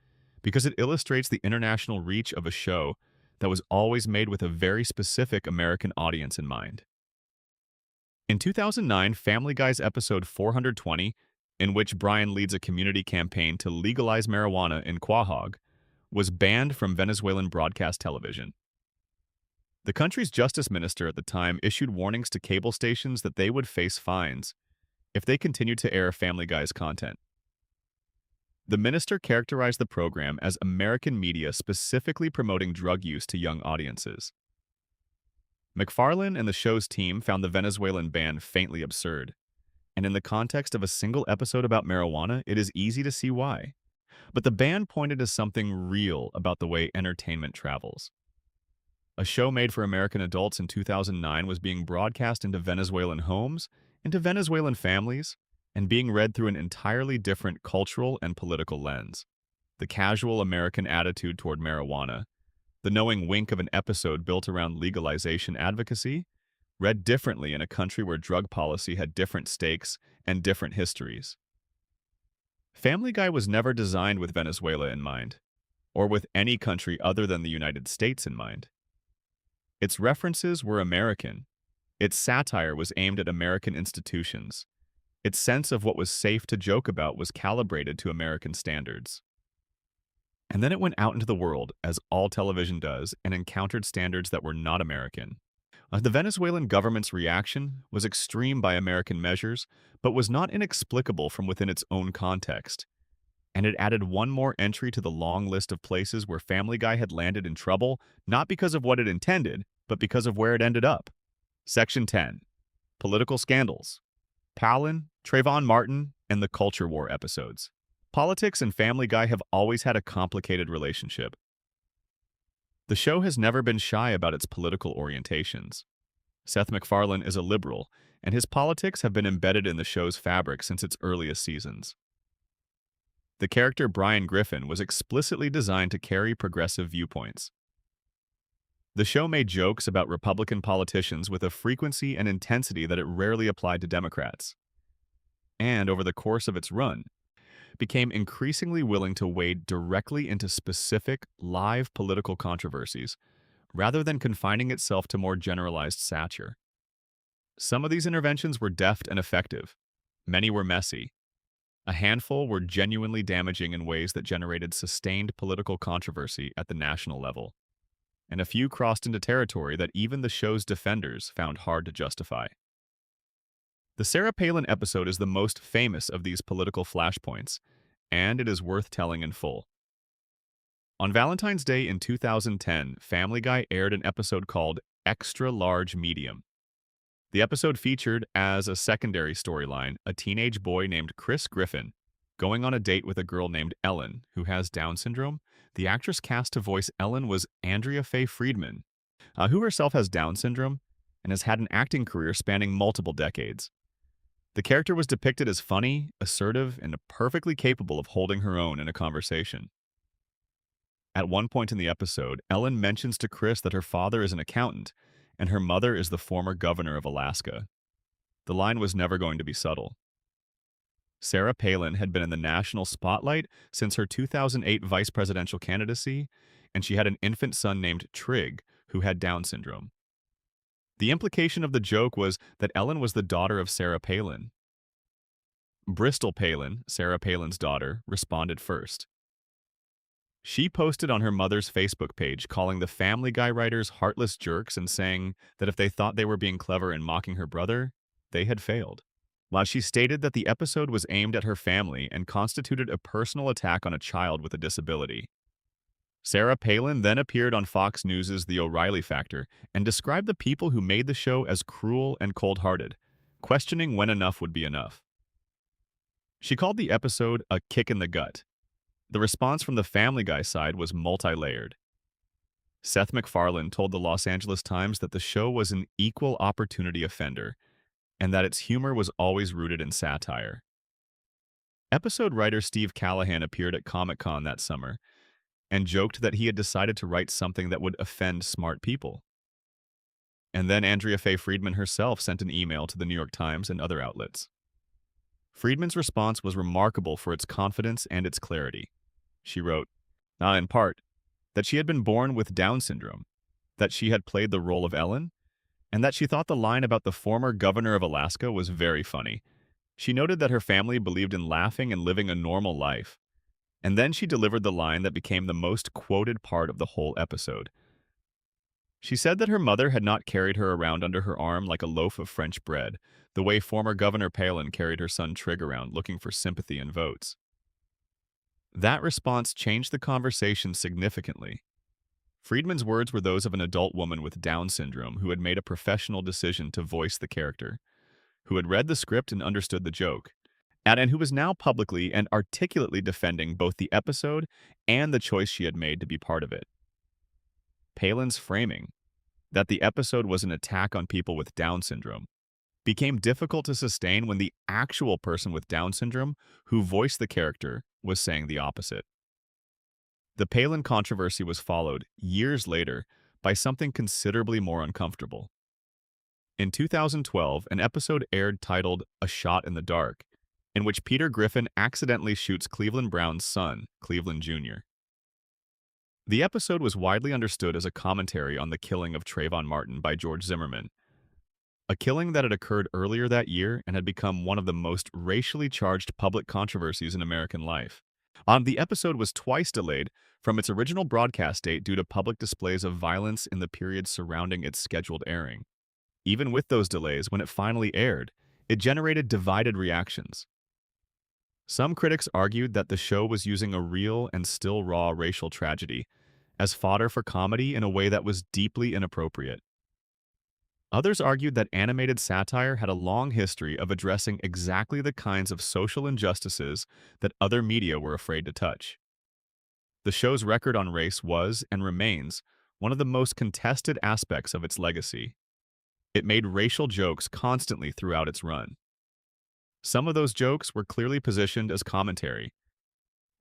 because it illustrates the international reach of a show that was always made with a very specific American audience in mind. In 2009, Family Guy's episode 420, in which Brian leads a community campaign to legalize marijuana in Quahog, was banned from Venezuelan broadcast television. The country's justice minister at the time issued warnings to cable stations that they would face fines if they continued to air Family Guy's content. The minister characterized the program as American media specifically promoting drug use to young audiences. McFarlane and the show's team found the Venezuelan ban faintly absurd, and in the context of a single episode about marijuana, it is easy to see why. But the ban pointed to something real about the way entertainment travels. A show made for American adults in 2009 was being broadcast into Venezuelan homes, into Venezuelan families, and being read through an entirely different cultural and political lens. The casual American attitude toward marijuana, the knowing wink of an episode built around legalization advocacy, read differently in a country where drug policy had different stakes and different histories. Family Guy was never designed with Venezuela in mind, or with any country other than the United States in mind. Its references were American. Its satire was aimed at American institutions. Its sense of what was safe to joke about was calibrated to American standards. And then it went out into the world, as all television does, and encountered standards that were not American. The Venezuelan government's reaction was extreme by American measures, but was not inexplicable from within its own context. And it added one more entry to the long list of places where Family Guy had landed in trouble, not because of what it intended, but because of where it ended up. Section 10. Political Scandals. Palin, Trayvon Martin, and the Culture War episodes. Politics and Family Guy have always had a complicated relationship. The show has never been shy about its political orientations. Seth MacFarlane is a liberal, and his politics have been embedded in the show's fabric since its earliest seasons. The character Brian Griffin was explicitly designed to carry progressive viewpoints. The show made jokes about Republican politicians with a frequency and intensity that it rarely applied to Democrats. And over the course of its run, became increasingly willing to wade directly into specific, live political controversies, rather than confining itself to more generalized satire. Some of these interventions were deft and effective. Many were messy. A handful were genuinely damaging in ways that generated sustained political controversy at the national level. And a few crossed into territory that even the show's defenders found hard to justify. The Sarah Palin episode is the most famous of these political flashpoints, and it is worth telling in full. On Valentine's Day in 2010, Family Guy aired an episode called Extra Large Medium. The episode featured, as a secondary storyline, a teenage boy named Chris Griffin going on a date with a girl named Ellen, who has Down syndrome. The actress cast to voice Ellen was Andrea Faye Friedman, who herself has Down syndrome and has had an acting career spanning multiple decades. The character was depicted as funny, assertive, and perfectly capable of holding her own in a conversation. At one point in the episode, Ellen mentions to Chris that her father is an accountant and her mother is the former governor of Alaska. The line was never going to be subtle. Sarah Palin had been in the national spotlight since her 2008 vice presidential candidacy, and she had an infant son named Trig, who had Down syndrome. The implication of the joke was that Ellen was the daughter of Sarah Palin. Bristol Palin, Sarah Palin's daughter, responded first. She posted on her mother's Facebook page calling the Family Guy writers heartless jerks and saying that if they thought they were being clever and mocking her brother, they had failed. While she stated that the episode was aimed at her family and constituted a personal attack on a child with a disability. Sarah Palin then appeared on Fox News' The O'Reilly Factor and described the people who made the show as cruel and cold-hearted, questioning when enough would be enough. She called the episode a kick in the gut. The response from the Family Guy side was multi-layered. Seth MacFarlane told the Los Angeles Times that the show was an equal opportunity offender and that its humor was always rooted in satire. Episode writer Steve Callahan appeared at Comic-Con that summer and joked that he had decided to write something that would offend smart people. And then Andrea Faye Friedman herself sent an email to the New York Times and other outlets. Friedman's response was remarkable for its confidence and its clarity. She wrote, in part, that she had been born with Down syndrome, that she had played the role of Ellen, and that she thought the line about the former governor of Alaska was very funny. She noted that her family believed in laughing and living a normal life. And then she delivered the line that became the most quoted part of the whole episode. She said that her mother had not carried her around under her arm like a loaf of French bread, the way former Governor Palin carried her son Trig around looking for sympathy and votes. That response changed the conversation significantly. Friedman's words were those of an adult woman with Down syndrome who had made a professional decision to voice the character, who had read the script and understood the joke, and who was now publicly and articulately defending both the episode and the choice she had made to be part of it. Palin's framing, that the episode was an attack on people with Down syndrome, became difficult to sustain when the actual person with Down syndrome who voiced the character was saying the opposite. The Palin controversy was followed, years later, by something considerably more uncomfortable. In 2012, an episode aired titled A Shot in the Dark, in which Peter Griffin accidentally shoots Cleveland Brown's son, Cleveland Jr. The episode was widely understood as a commentary on the killing of Trayvon Martin by George Zimmerman, a killing that had occurred earlier that year and had become one of the most racially charged public controversies in American life. The episode was twice delayed from its original broadcast date due to public displays of violence in the period surrounding its scheduled airing. Even with those delays, when it finally aired, it generated divided reactions. Some critics argued that the show was using a real and still raw racial tragedy as fodder for comedy in a way that was deeply inappropriate. Others argued that animated satire had a long history of addressing exactly the kinds of social injustices that other media were afraid to touch. The show's record on race was, and remains, one of the most contested aspects of its legacy. It made racial jokes constantly throughout its run. Some of those jokes were clearly positioned as commentary,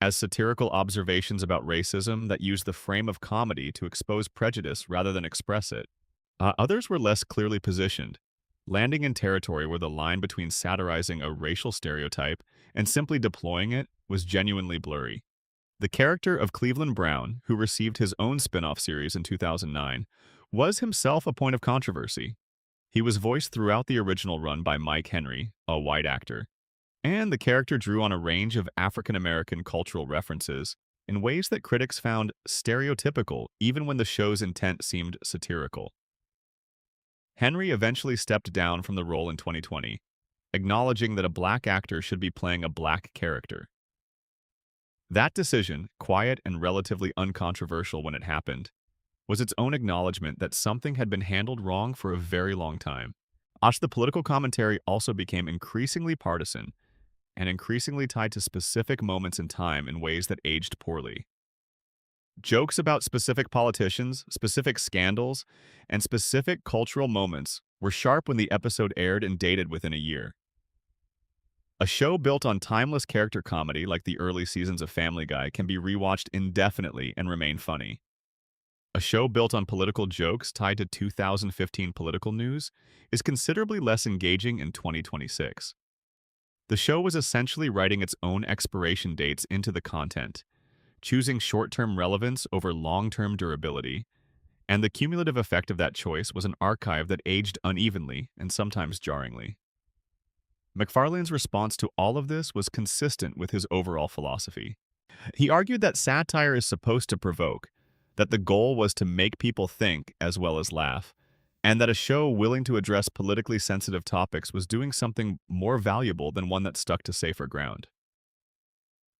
as satirical observations about racism that used the frame of comedy to expose prejudice rather than express it. Others were less clearly positioned, landing in territory where the line between satirizing a racial stereotype and simply deploying it was genuinely blurry. The character of Cleveland Brown, who received his own spin-off series in 2009, was himself a point of controversy. He was voiced throughout the original run by Mike Henry, a white actor, and the character drew on a range of African-American cultural references in ways that critics found stereotypical even when the show's intent seemed satirical. Henry eventually stepped down from the role in 2020, acknowledging that a black actor should be playing a black character. That decision, quiet and relatively uncontroversial when it happened, was its own acknowledgement that something had been handled wrong for a very long time. The political commentary also became increasingly partisan and increasingly tied to specific moments in time in ways that aged poorly. Jokes about specific politicians, specific scandals, and specific cultural moments were sharp when the episode aired and dated within a year. A show built on timeless character comedy like the early seasons of Family Guy can be rewatched indefinitely and remain funny. A show built on political jokes tied to 2015 political news is considerably less engaging in 2026. The show was essentially writing its own expiration dates into the content, choosing short-term relevance over long-term durability, and the cumulative effect of that choice was an archive that aged unevenly and sometimes jarringly. MacFarlane's response to all of this was consistent with his overall philosophy. He argued that satire is supposed to provoke, that the goal was to make people think as well as laugh, and that a show willing to address politically sensitive topics was doing something more valuable than one that stuck to safer ground.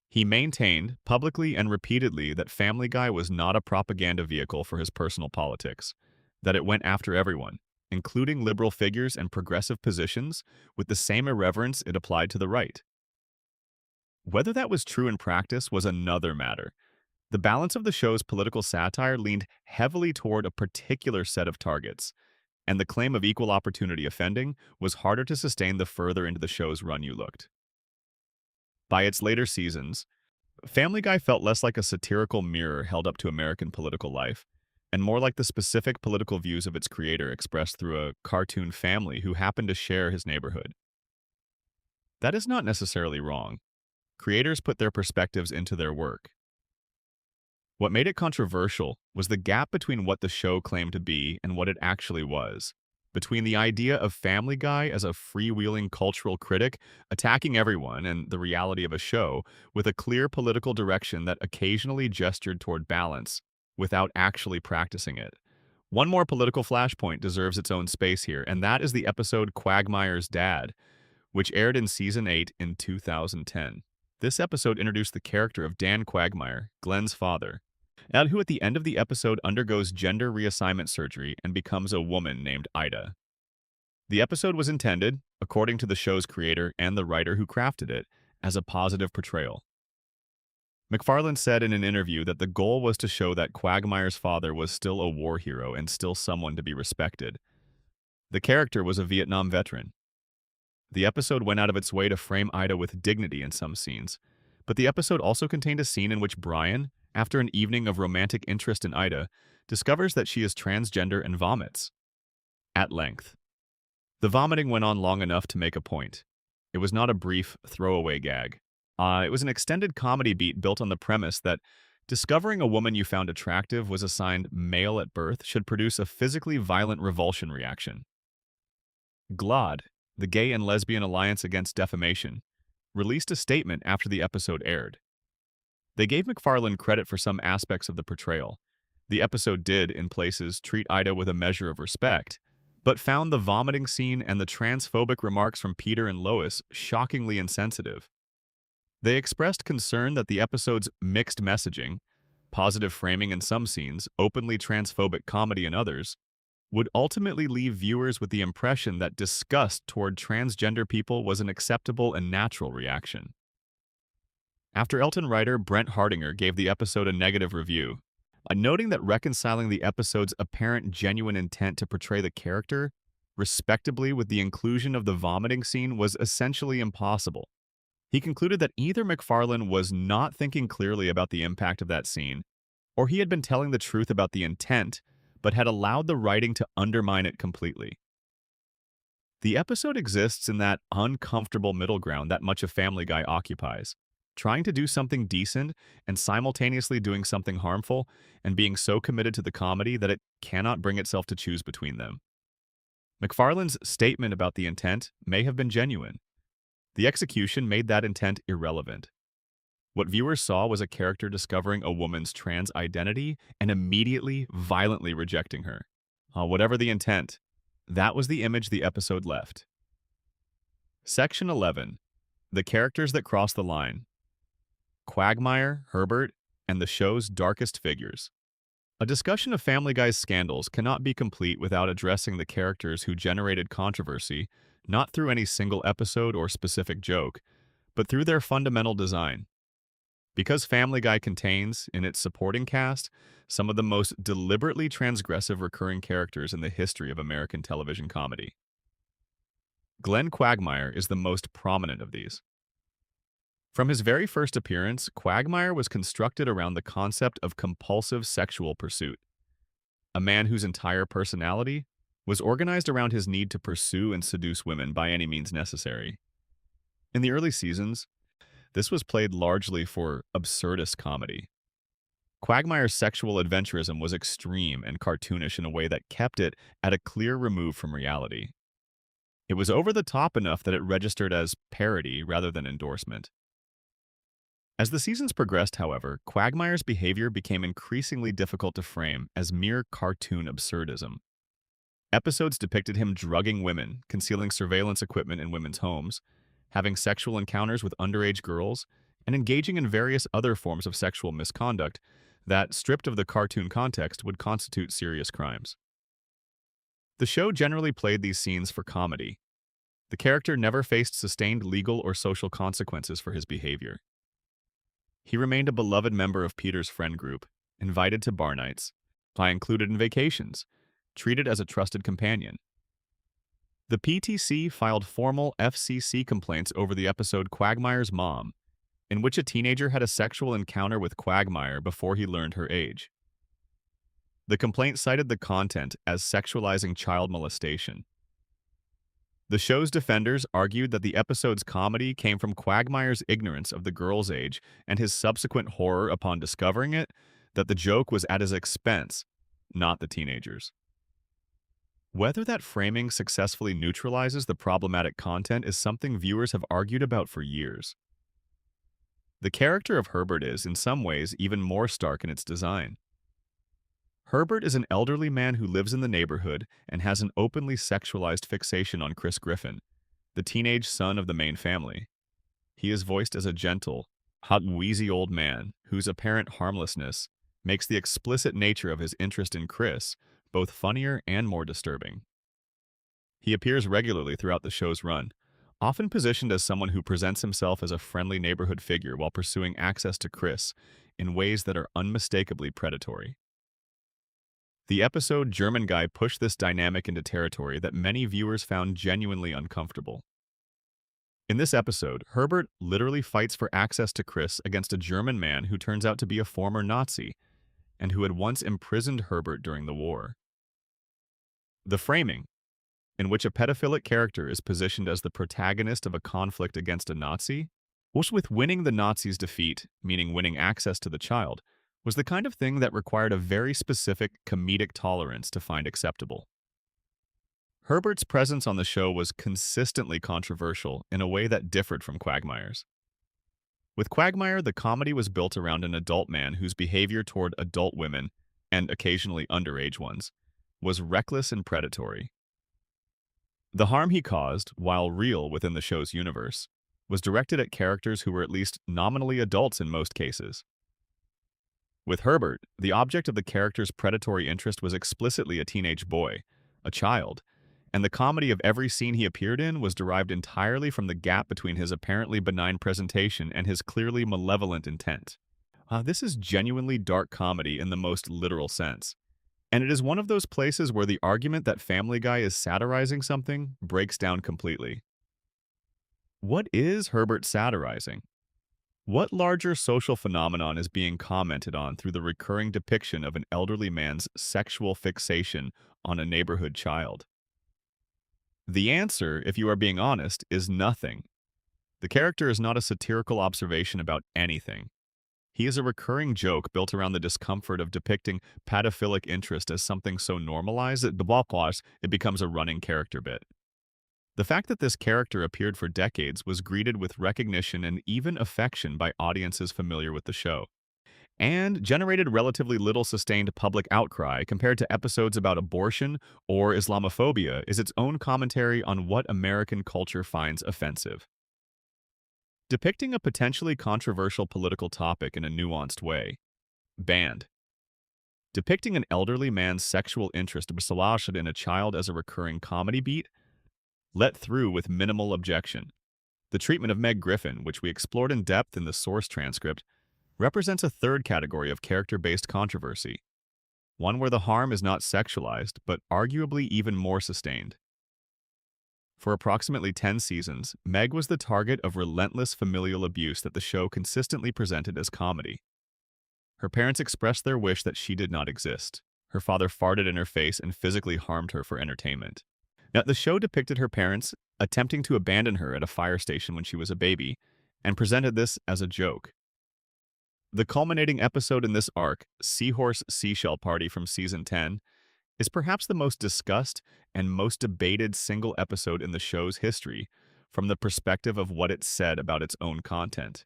He maintained, publicly and repeatedly, that Family Guy was not a propaganda vehicle for his personal politics, that it went after everyone, including liberal figures and progressive positions, with the same irreverence it applied to the right. Whether that was true in practice was another matter. The balance of the show's political satire leaned heavily toward a particular set of targets, and the claim of equal opportunity offending was harder to sustain the further into the show's run you looked. By its later seasons, Family Guy felt less like a satirical mirror held up to American political life, and more like the specific political views of its creator expressed through a cartoon family who happened to share his neighborhood. That is not necessarily wrong. Creators put their perspectives into their work. What made it controversial was the gap between what the show claimed to be and what it actually was, between the idea of Family Guy as a freewheeling cultural critic attacking everyone and the reality of a show with a clear political direction that occasionally gestured toward balance without actually practicing it. One more political flashpoint deserves its own space here, and that is the episode Quagmire's Dad, which aired in Season 8 in 2010. This episode introduced the character of Dan Quagmire, Glenn's father, and who at the end of the episode undergoes gender reassignment surgery and becomes a woman named Ida. The episode was intended, according to the show's creator and the writer who crafted it, as a positive portrayal. MacFarlane said in an interview that the goal was to show that Quagmire's father was still a war hero and still someone to be respected. The character was a Vietnam veteran. The episode went out of its way to frame Ida with dignity in some scenes, but the episode also contained a scene in which Brian, after an evening of romantic interest in Ida, discovers that she is transgender and vomits. At length. The vomiting went on long enough to make a point. It was not a brief, throwaway gag. It was an extended comedy beat built on the premise that Discovering a woman you found attractive was assigned male at birth should produce a physically violent revulsion reaction. GLAAD, the Gay and Lesbian Alliance Against Defamation, released a statement after the episode aired. They gave McFarlane credit for some aspects of the portrayal. The episode did, in places, treat Ida with a measure of respect, but found the vomiting scene and the transphobic remarks from Peter and Lois shockingly insensitive. They expressed concern that the episode's mixed messaging, positive framing in some scenes, openly transphobic comedy in others, would ultimately leave viewers with the impression that disgust toward transgender people was an acceptable and natural reaction. After Elton writer Brent Hardinger gave the episode a negative review, noting that reconciling the episode's apparent genuine intent to portray the character respectably with the inclusion of the vomiting scene was essentially impossible. He concluded that either McFarlane was not thinking clearly about the impact of that scene, or he had been telling the truth about the intent, but had allowed the writing to undermine it completely. The episode exists in that uncomfortable middle ground that much of Family Guy occupies, trying to do something decent and simultaneously doing something harmful, and being so committed to the comedy that it cannot bring itself to choose between them. McFarlane's statement about the intent may have been genuine. The execution made that intent irrelevant. What viewers saw was a character discovering a woman's trans identity and immediately, violently rejecting her. Whatever the intent, that was the image the episode left. Section 11. The characters that cross the line. Quagmire, Herbert, and the show's darkest figures. A discussion of Family Guy's scandals cannot be complete without addressing the characters who generated controversy, not through any single episode or specific joke, but through their fundamental design. Because Family Guy contains, in its supporting cast, some of the most deliberately transgressive recurring characters in the history of American television comedy. Glenn Quagmire is the most prominent of these. From his very first appearance, Quagmire was constructed around the concept of compulsive sexual pursuit. A man whose entire personality was organized around his need to pursue and seduce women by any means necessary. In the early seasons, this was played largely for absurdist comedy. Quagmire's sexual adventurism was extreme and cartoonish in a way that kept it at a clear remove from reality. It was over the top enough that it registered as parody rather than endorsement. As the seasons progressed, however, Quagmire's behavior became increasingly difficult to frame as mere cartoon absurdism. Episodes depicted him drugging women, concealing surveillance equipment in women's homes, having sexual encounters with underage girls, and engaging in various other forms of sexual misconduct that, stripped of the cartoon context, would constitute serious crimes. The show generally played these scenes for comedy. The character never faced sustained legal or social consequences for his behavior. He remained a beloved member of Peter's friend group, invited to bar nights, included in vacations, treated as a trusted companion. The PTC filed formal FCC complaints over the episode Quagmire's Mom, in which a teenager had a sexual encounter with Quagmire before he learned her age. The complaint cited the content as sexualizing child molestation. The show's defenders argued that the episode's comedy came from Quagmire's ignorance of the girl's age and his subsequent horror upon discovering it, that the joke was at his expense, not the teenager's. Whether that framing successfully neutralizes the problematic content is something viewers have argued about for years. The character of Herbert is, in some ways, even more stark in its design. Herbert is an elderly man who lives in the neighborhood and has an openly sexualized fixation on Chris Griffin, the teenage son of the main family. He is voiced as a gentle, hot, wheezy old man whose apparent harmlessness makes the explicit nature of his interest in Chris both funnier and more disturbing. He appears regularly throughout the show's run, often positioned as someone who presents himself as a friendly neighborhood figure while pursuing access to Chris in ways that are unmistakably predatory. The episode German Guy pushed this dynamic into territory that many viewers found genuinely uncomfortable. In this episode, Herbert literally fights for access to Chris against a German man who turns out to be a former Nazi and who had once imprisoned Herbert during the war. The framing, in which a pedophilic character is positioned as the protagonist of a conflict against a Nazi, was with winning the Nazis' defeat, meaning winning access to the child, was the kind of thing that required a very specific comedic tolerance to find acceptable. Herbert's presence on the show was consistently controversial in a way that differed from Quagmire's. With Quagmire, the comedy was built around an adult man whose behavior toward adult women, and occasionally underage ones, was reckless and predatory. The harm he caused, while real within the show's universe, was directed at characters who were at least nominally adults in most cases. With Herbert, the object of the character's predatory interest was explicitly a teenage boy, a child, and the comedy of every scene he appeared in was derived entirely from the gap between his apparently benign presentation and his clearly malevolent intent. This is genuinely dark comedy in the most literal sense. And it is one of those places where the argument that Family Guy is satirizing something breaks down completely. What is Herbert satirizing? What larger social phenomenon is being commented on through the recurring depiction of an elderly man's sexual fixation on a neighborhood child? The answer, if you are being honest, is nothing. The character is not a satirical observation about anything. He is a recurring joke built around the discomfort of depicting pedophilic interest as something so normalized that it becomes a running character bit. The fact that this character appeared for decades was greeted with recognition and even affection by audiences familiar with the show, and generated relatively little sustained public outcry compared to episodes about abortion or Islamophobia is its own commentary on what American culture finds offensive. Depicting a potentially controversial political topic in a nuanced way. Banned. Depicting an elderly man's sexual interest in a child as a recurring comedy beat. Let through with minimal objection. The treatment of Meg Griffin, which we explored in depth in the source transcript, represents a third category of character-based controversy, one where the harm is not sexualized, but arguably even more sustained. For approximately 10 seasons, Meg was the target of relentless familial abuse that the show consistently presented as comedy. Her parents expressed their wish that she did not exist. Her father farted in her face and physically harmed her for entertainment. Now, the show depicted her parents attempting to abandon her at a fire station when she was a baby, and presented this as a joke. The culminating episode in this arc, Seahorse Seashell Party from Season 10, is perhaps the most discussed and most debated single episode in the show's history from the perspective of what it said about its own content.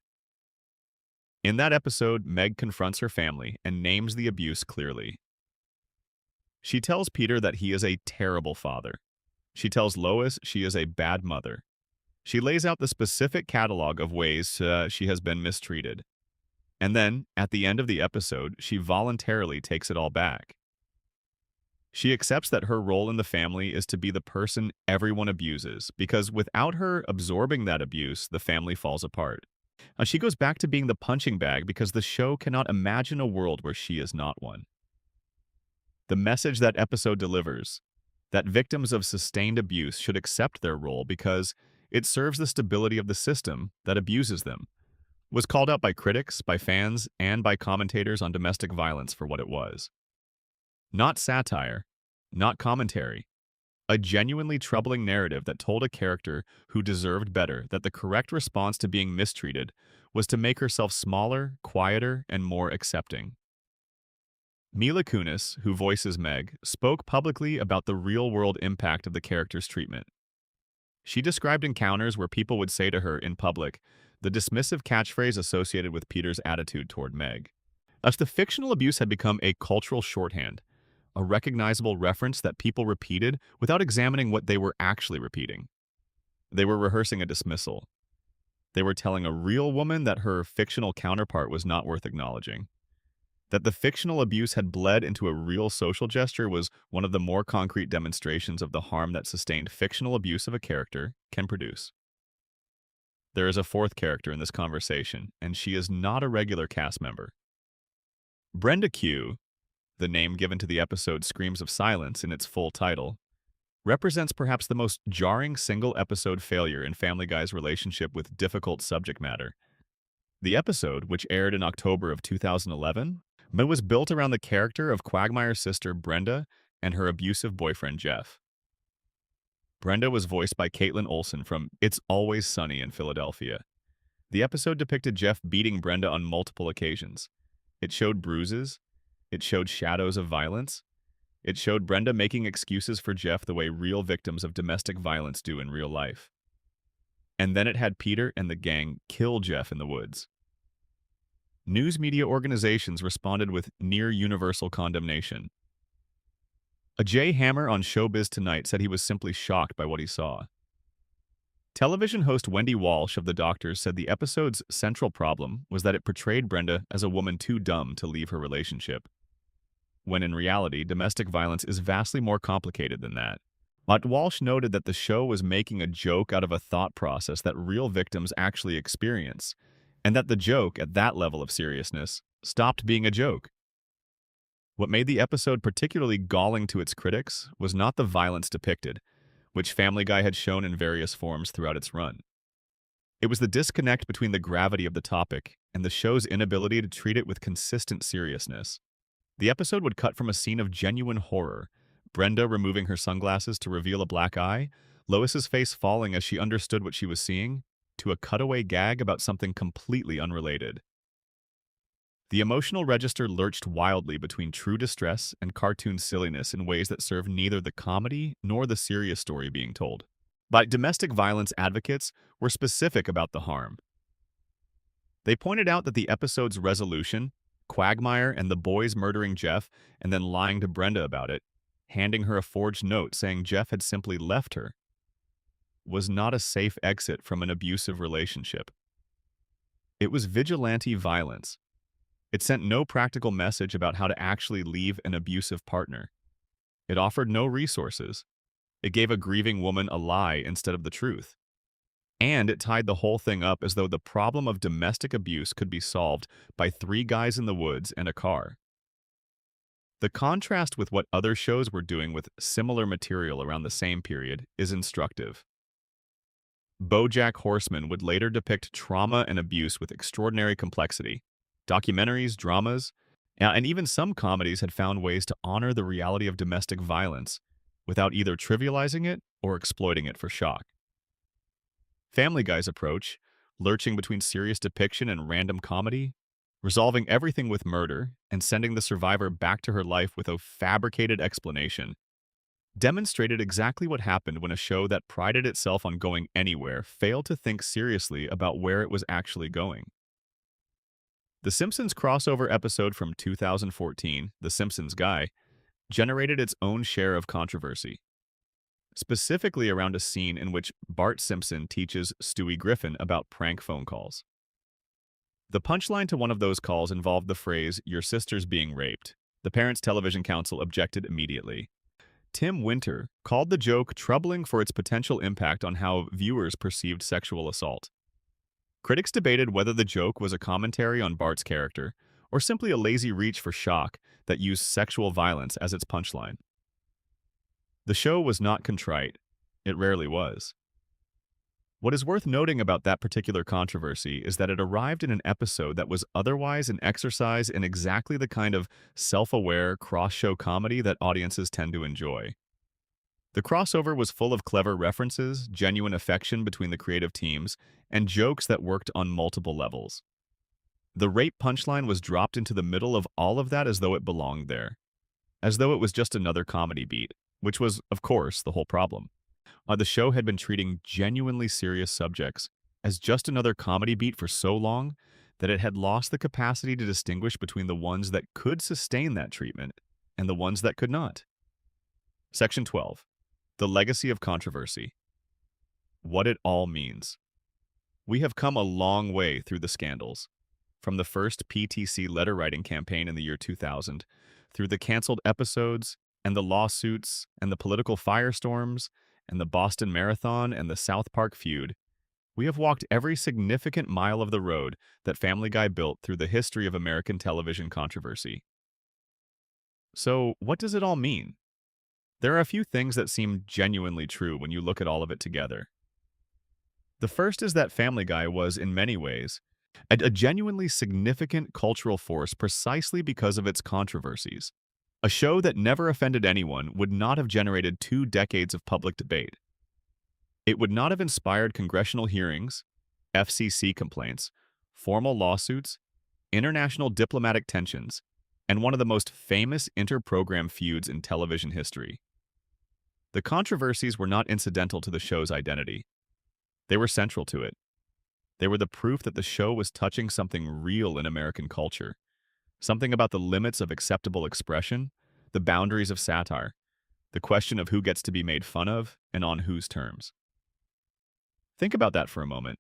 In that episode, Meg confronts her family and names the abuse clearly. She tells Peter that he is a terrible father. She tells Lois she is a bad mother. She lays out the specific catalog of ways she has been mistreated. And then, at the end of the episode, she voluntarily takes it all back. She accepts that her role in the family is to be the person everyone abuses, because without her absorbing that abuse, the family falls apart. And she goes back to being the punching bag because the show cannot imagine a world where she is not one. The message that episode delivers, that victims of sustained abuse should accept their role because it serves the stability of the system that abuses them, was called out by critics, by fans, and by commentators on domestic violence for what it was. Not satire, not commentary, a genuinely troubling narrative that told a character who deserved better that the correct response to being mistreated was to make herself smaller, quieter, and more accepting. Mila Kunis, who voices Meg, spoke publicly about the real-world impact of the character's treatment. She described encounters where people would say to her in public the dismissive catchphrase associated with Peter's attitude toward Meg. Thus, the fictional abuse had become a cultural shorthand, a recognizable reference that people repeated without examining what they were actually repeating. They were rehearsing a dismissal. They were telling a real woman that her fictional counterpart was not worth acknowledging. That the fictional abuse had bled into a real social gesture was one of the more concrete demonstrations of the harm that sustained fictional abuse of a character can produce. There is a fourth character in this conversation, and she is not a regular cast member. Brenda Q, the name given to the episode Screams of Silence in its full title, represents perhaps the most jarring single-episode failure in Family Guy's relationship with difficult subject matter. The episode, which aired in October of 2011, was built around the character of Quagmire's sister Brenda and her abusive boyfriend Jeff. Brenda was voiced by Caitlin Olsen from It's Always Sunny in Philadelphia. The episode depicted Jeff beating Brenda on multiple occasions. It showed bruises. It showed shadows of violence. It showed Brenda making excuses for Jeff the way real victims of domestic violence do in real life. And then it had Peter and the gang kill Jeff in the woods. News media organizations responded with near-universal condemnation. A Jay Hammer on Showbiz Tonight said he was simply shocked by what he saw. Television host Wendy Walsh of The Doctors said the episode's central problem was that it portrayed Brenda as a woman too dumb to leave her relationship, when in reality, domestic violence is vastly more complicated than that. But Walsh noted that the show was making a joke out of a thought process that real victims actually experience, and that the joke, at that level of seriousness, stopped being a joke. What made the episode particularly galling to its critics was not the violence depicted, which Family Guy had shown in various forms throughout its run. It was the disconnect between the gravity of the topic and the show's inability to treat it with consistent seriousness. The episode would cut from a scene of genuine horror, Brenda removing her sunglasses to reveal a black eye, Lois's face falling as she understood what she was seeing, to a cutaway gag about something completely unrelated. The emotional register lurched wildly between true distress and cartoon silliness in ways that served neither the comedy nor the serious story being told. But domestic violence advocates were specific about the harm. They pointed out that the episode's resolution, Quagmire and the boys murdering Jeff and then lying to Brenda about it, handing her a forged note saying Jeff had simply left her, was not a safe exit from an abusive relationship. It was vigilante violence. It sent no practical message about how to actually leave an abusive partner. It offered no resources. It gave a grieving woman a lie instead of the truth. And it tied the whole thing up as though the problem of domestic abuse could be solved by 3 guys in the woods and a car. The contrast with what other shows were doing with similar material around the same period is instructive. BoJack Horseman would later depict trauma and abuse with extraordinary complexity. Documentaries, dramas, and even some comedies had found ways to honor the reality of domestic violence without either trivializing it or exploiting it for shock. Family Guy's approach, lurching between serious depiction and random comedy, resolving everything with murder and sending the survivor back to her life with a fabricated explanation, demonstrated exactly what happened when a show that prided itself on going anywhere failed to think seriously about where it was actually going. The Simpsons crossover episode from 2014, The Simpsons Guy, generated its own share of controversy, specifically around a scene in which Bart Simpson teaches Stewie Griffin about prank phone calls. The punchline to one of those calls involved the phrase, "Your sister's being raped." The Parents Television Council objected immediately. Tim Winter called the joke troubling for its potential impact on how viewers perceived sexual assault. Critics debated whether the joke was a commentary on Bart's character or simply a lazy reach for shock that used sexual violence as its punchline. The show was not contrite. It rarely was. What is worth noting about that particular controversy is that it arrived in an episode that was otherwise an exercise in exactly the kind of self-aware, cross-show comedy that audiences tend to enjoy. The crossover was full of clever references, genuine affection between the creative teams, and jokes that worked on multiple levels. The rape punchline was dropped into the middle of all of that as though it belonged there, as though it was just another comedy beat, which was, of course, the whole problem. The show had been treating genuinely serious subjects as just another comedy beat for so long that it had lost the capacity to distinguish between the ones that could sustain that treatment and the ones that could not. Section 12. The Legacy of Controversy. What it all means. We have come a long way through the scandals, from the first PTC letter writing campaign in the year 2000, through the canceled episodes, and the lawsuits, and the political firestorms, and the Boston Marathon and the South Park feud. We have walked every significant mile of the road that Family Guy built through the history of American television controversy. So, what does it all mean? There are a few things that seem genuinely true when you look at all of it together. The first is that Family Guy was, in many ways, a genuinely significant cultural force precisely because of its controversies. A show that never offended anyone would not have generated 2 decades of public debate. It would not have inspired congressional hearings, FCC complaints, formal lawsuits, international diplomatic tensions, and one of the most famous inter-program feuds in television history. The controversies were not incidental to the show's identity. They were central to it. They were the proof that the show was touching something real in American culture, something about the limits of acceptable expression, the boundaries of satire, the question of who gets to be made fun of and on whose terms. Think about that for a moment.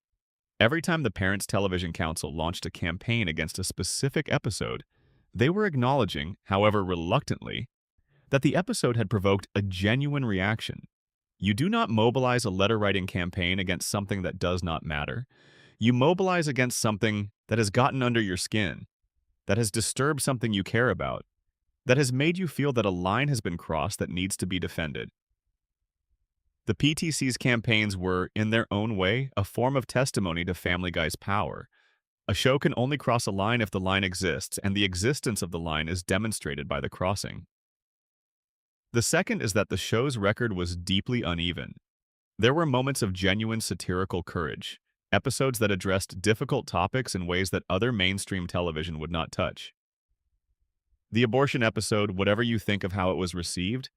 Every time the Parents Television Council launched a campaign against a specific episode, they were acknowledging, however reluctantly, that the episode had provoked a genuine reaction. You do not mobilize a letter-writing campaign against something that does not matter. You mobilize against something that has gotten under your skin, that has disturbed something you care about, that has made you feel that a line has been crossed that needs to be defended. The PTC's campaigns were, in their own way, a form of testimony to Family Guy's power. A show can only cross a line if the line exists, and the existence of the line is demonstrated by the crossing. The second is that the show's record was deeply uneven. There were moments of genuine satirical courage, episodes that addressed difficult topics in ways that other mainstream television would not touch. The abortion episode, whatever you think of how it was received,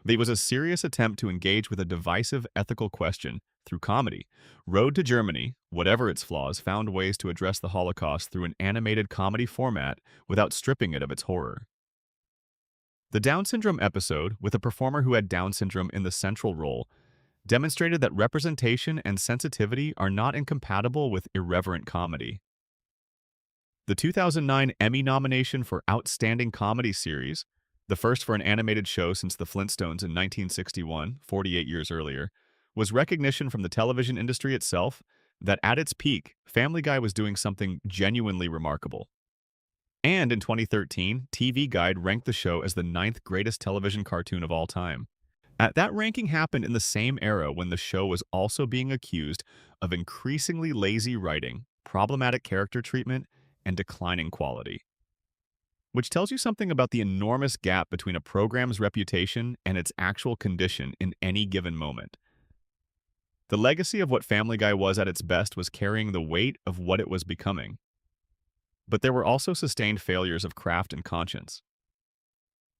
it was a serious attempt to engage with a divisive ethical question through comedy. Road to Germany, whatever its flaws, found ways to address the Holocaust through an animated comedy format without stripping it of its horror. The Down syndrome episode, with a performer who had Down syndrome in the central role, demonstrated that representation and sensitivity are not incompatible with irreverent comedy. The 2009 Emmy nomination for Outstanding Comedy Series, the first for an animated show since The Flintstones in 1961, 48 years earlier, was recognition from the television industry itself that at its peak, Family Guy was doing something genuinely remarkable. And in 2013, TV Guide ranked the show as the 9th greatest television cartoon of all time. That ranking happened in the same era when the show was also being accused of increasingly lazy writing, problematic character treatment, and declining quality. Which tells you something about the enormous gap between a program's reputation and its actual condition in any given moment. The legacy of what Family Guy was at its best was carrying the weight of what it was becoming. But there were also sustained failures of craft and conscience.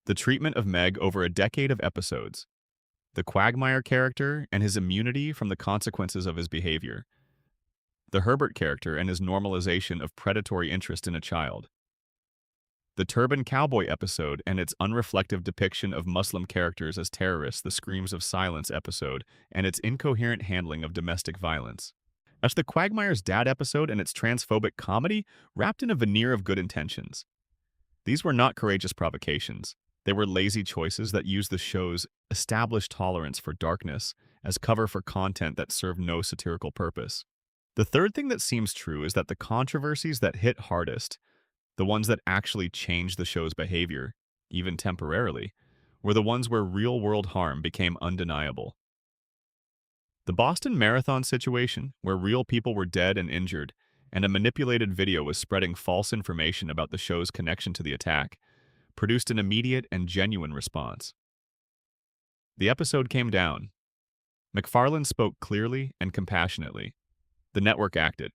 The treatment of Meg over a decade of episodes, the Quagmire character and his immunity from the consequences of his behavior, the Herbert character and his normalization of predatory interest in a child, the Turban Cowboy episode and its unreflective depiction of Muslim characters as terrorists, the Screams of Silence episode, and its incoherent handling of domestic violence. As the Quagmire's Dad episode and its transphobic comedy wrapped in a veneer of good intentions. These were not courageous provocations. They were lazy choices that used the show's established tolerance for darkness as cover for content that served no satirical purpose. The third thing that seems true is that the controversies that hit hardest, the ones that actually changed the show's behavior, even temporarily, were the ones where real-world harm became undeniable. The Boston Marathon situation, where real people were dead and injured, and a manipulated video was spreading false information about the show's connection to the attack, produced an immediate and genuine response. The episode came down. McFarlane spoke clearly and compassionately. The network acted.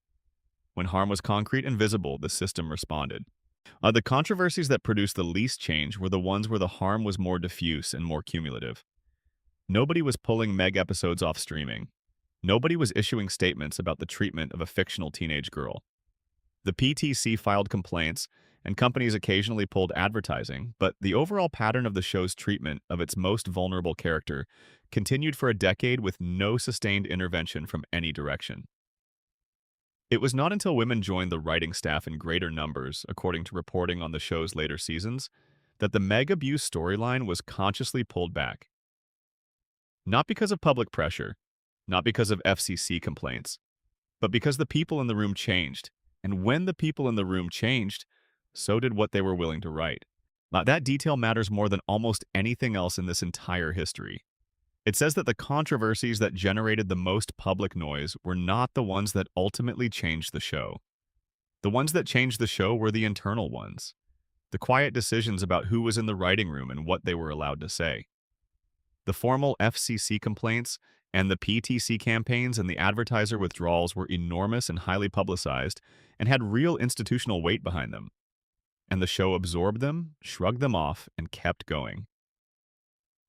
When harm was concrete and visible, the system responded. The controversies that produced the least change were the ones where the harm was more diffuse and more cumulative. Nobody was pulling Meg episodes off streaming. Nobody was issuing statements about the treatment of a fictional teenage girl. The PTC filed complaints, and companies occasionally pulled advertising, but the overall pattern of the show's treatment of its most vulnerable character continued for a decade with no sustained intervention from any direction. It was not until women joined the writing staff in greater numbers, according to reporting on the show's later seasons, that the Meg abuse storyline was consciously pulled back. Not because of public pressure, not because of FCC complaints, but because the people in the room changed, and when the people in the room changed, so did what they were willing to write. That detail matters more than almost anything else in this entire history. It says that the controversies that generated the most public noise were not the ones that ultimately changed the show. The ones that changed the show were the internal ones, the quiet decisions about who was in the writing room and what they were allowed to say. The formal FCC complaints And the PTC campaigns and the advertiser withdrawals were enormous and highly publicized and had real institutional weight behind them. And the show absorbed them, shrugged them off, and kept going.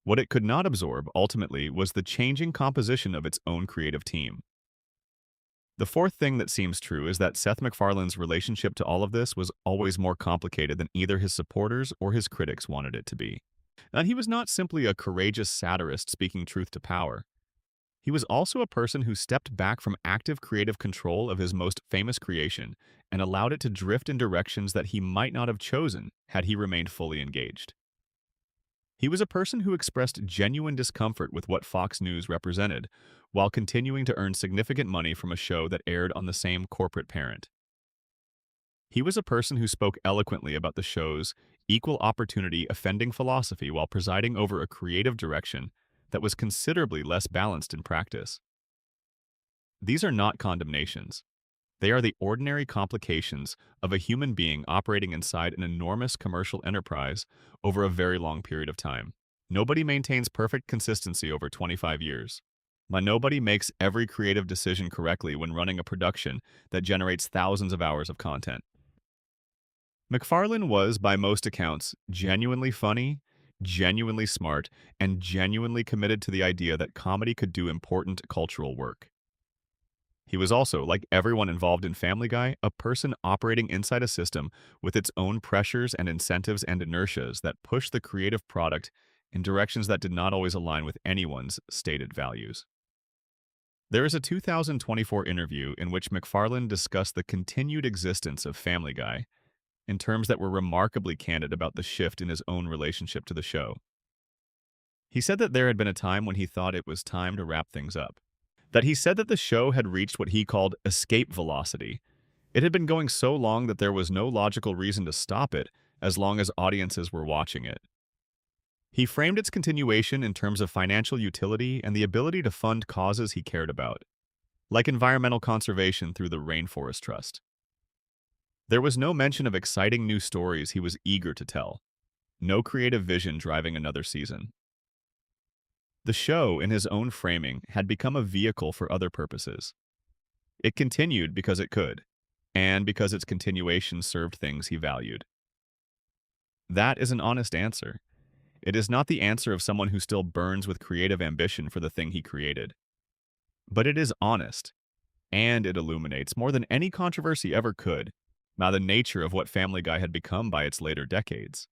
What it could not absorb, ultimately, was the changing composition of its own creative team. The fourth thing that seems true is that Seth MacFarlane's relationship to all of this was always more complicated than either his supporters or his critics wanted it to be. And he was not simply a courageous satirist speaking truth to power. He was also a person who stepped back from active creative control of his most famous creation and allowed it to drift in directions that he might not have chosen had he remained fully engaged. He was a person who expressed genuine discomfort with what Fox News represented, while continuing to earn significant money from a show that aired on the same corporate parent. He was a person who spoke eloquently about the show's equal opportunity offending philosophy while presiding over a creative direction that was considerably less balanced in practice. These are not condemnations. They are the ordinary complications of a human being operating inside an enormous commercial enterprise over a very long period of time. Nobody maintains perfect consistency over 25 years. But nobody makes every creative decision correctly when running a production that generates thousands of hours of content. MacFarlane was, by most accounts, genuinely funny, genuinely smart, and genuinely committed to the idea that comedy could do important cultural work. He was also, like everyone involved in Family Guy, a person operating inside a system with its own pressures and incentives and inertias that pushed the creative product in directions that did not always align with anyone's stated values. There is a 2024 interview in which MacFarlane discussed the continued existence of Family Guy in terms that were remarkably candid about the shift in his own relationship to the show. He said that there had been a time when he thought it was time to wrap things up. That he said that the show had reached what he called escape velocity. It had been going so long that there was no logical reason to stop it as long as audiences were watching it. He framed its continuation in terms of financial utility and the ability to fund causes he cared about, like environmental conservation through the Rainforest Trust. There was no mention of exciting new stories he was eager to tell, no creative vision driving another season. The show, in his own framing, had become a vehicle for other purposes. It continued because it could, and because its continuation served things he valued. That is an honest answer. It is not the answer of someone who still burns with creative ambition for the thing he created. But it is honest, and it illuminates, more than any controversy ever could, now the nature of what Family Guy had become by its later decades.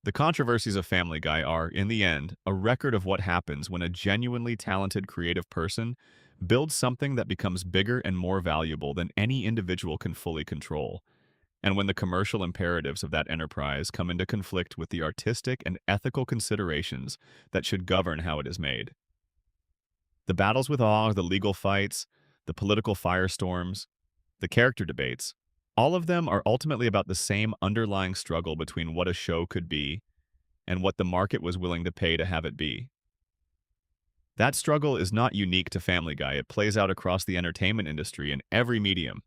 The controversies of Family Guy are, in the end, a record of what happens when a genuinely talented creative person builds something that becomes bigger and more valuable than any individual can fully control, and when the commercial imperatives of that enterprise come into conflict with the artistic and ethical considerations that should govern how it is made. The battles with awe, the legal fights, the political firestorms, the character debates, all of them are ultimately about the same underlying struggle between what a show could be and what the market was willing to pay to have it be. That struggle is not unique to Family Guy. It plays out across the entertainment industry in every medium.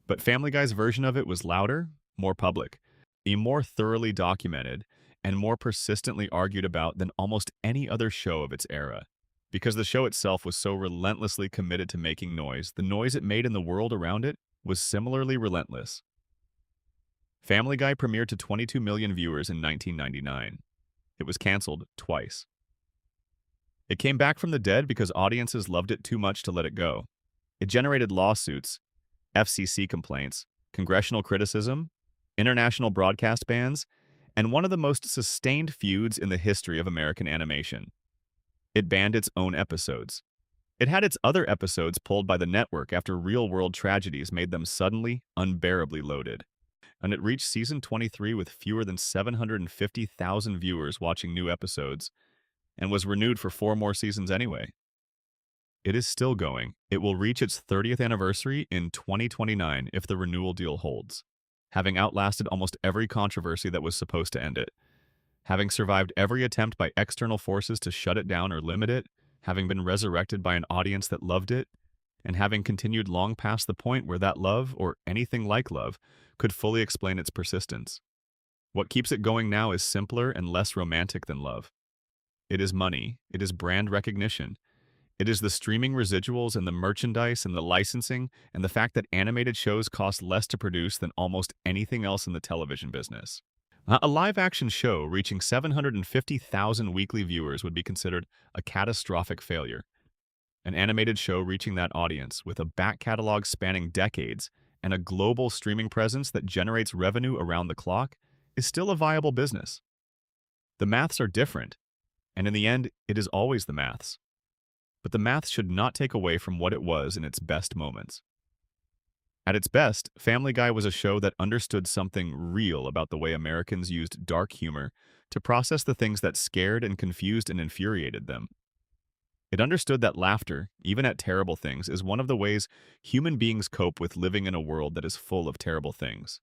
But Family Guy's version of it was louder, more public, more thoroughly documented, and more persistently argued about than almost any other show of its era. Because the show itself was so relentlessly committed to making noise, the noise it made in the world around it was similarly relentless. Family Guy premiered to 22 million viewers in 1999. It was canceled twice. It came back from the dead because audiences loved it too much to let it go. It generated lawsuits, FCC complaints, congressional criticism, international broadcast bans, and one of the most sustained feuds in the history of American animation. It banned its own episodes. It had its other episodes pulled by the network after real-world tragedies made them suddenly, unbearably loaded. And it reached season 23 with fewer than 750,000 viewers watching new episodes, and was renewed for 4 more seasons anyway. It is still going. It will reach its 30th anniversary in 2029 if the renewal deal holds, having outlasted almost every controversy that was supposed to end it, having survived every attempt by external forces to shut it down or limit it, having been resurrected by an audience that loved it, and having continued long past the point where that love, or anything like love, could fully explain its persistence. What keeps it going now is simpler and less romantic than love. It is money, it is brand recognition, It is the streaming residuals and the merchandise and the licensing and the fact that animated shows cost less to produce than almost anything else in the television business. A live-action show reaching 750,000 weekly viewers would be considered a catastrophic failure. An animated show reaching that audience with a back catalog spanning decades and a global streaming presence that generates revenue around the clock is still a viable business. The maths are different, and in the end, it is always the maths. But the maths should not take away from what it was in its best moments. At its best, Family Guy was a show that understood something real about the way Americans used dark humor to process the things that scared and confused and infuriated them. It understood that laughter, even at terrible things, is one of the ways human beings cope with living in a world that is full of terrible things.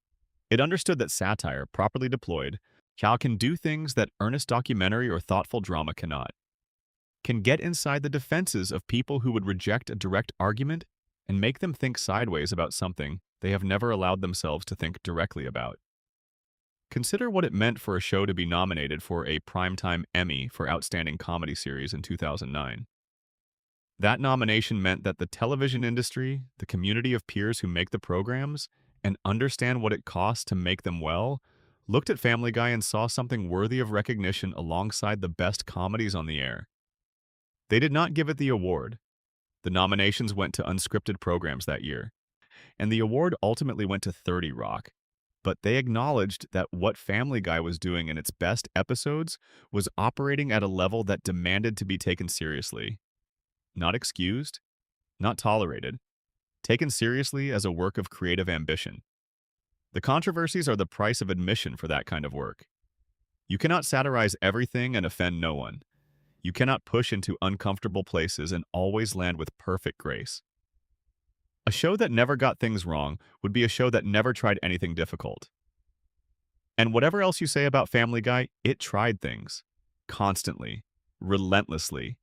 It understood that satire, properly deployed, can do things that earnest documentary or thoughtful drama cannot. Can get inside the defenses of people who would reject a direct argument and make them think sideways about something they have never allowed themselves to think directly about. Consider what it meant for a show to be nominated for a Primetime Emmy for Outstanding Comedy Series in 2009. That nomination meant that the television industry, the community of peers who make the programs, and understand what it costs to make them well, looked at Family Guy and saw something worthy of recognition alongside the best comedies on the air. They did not give it the award. The nominations went to unscripted programs that year, and the award ultimately went to 30 Rock. But they acknowledged that what Family Guy was doing in its best episodes was operating at a level that demanded to be taken seriously. Not excused, not tolerated, taken seriously as a work of creative ambition. The controversies are the price of admission for that kind of work. You cannot satirize everything and offend no one. You cannot push into uncomfortable places and always land with perfect grace. A show that never got things wrong would be a show that never tried anything difficult. And whatever else you say about Family Guy, it tried things. Constantly. Relentlessly.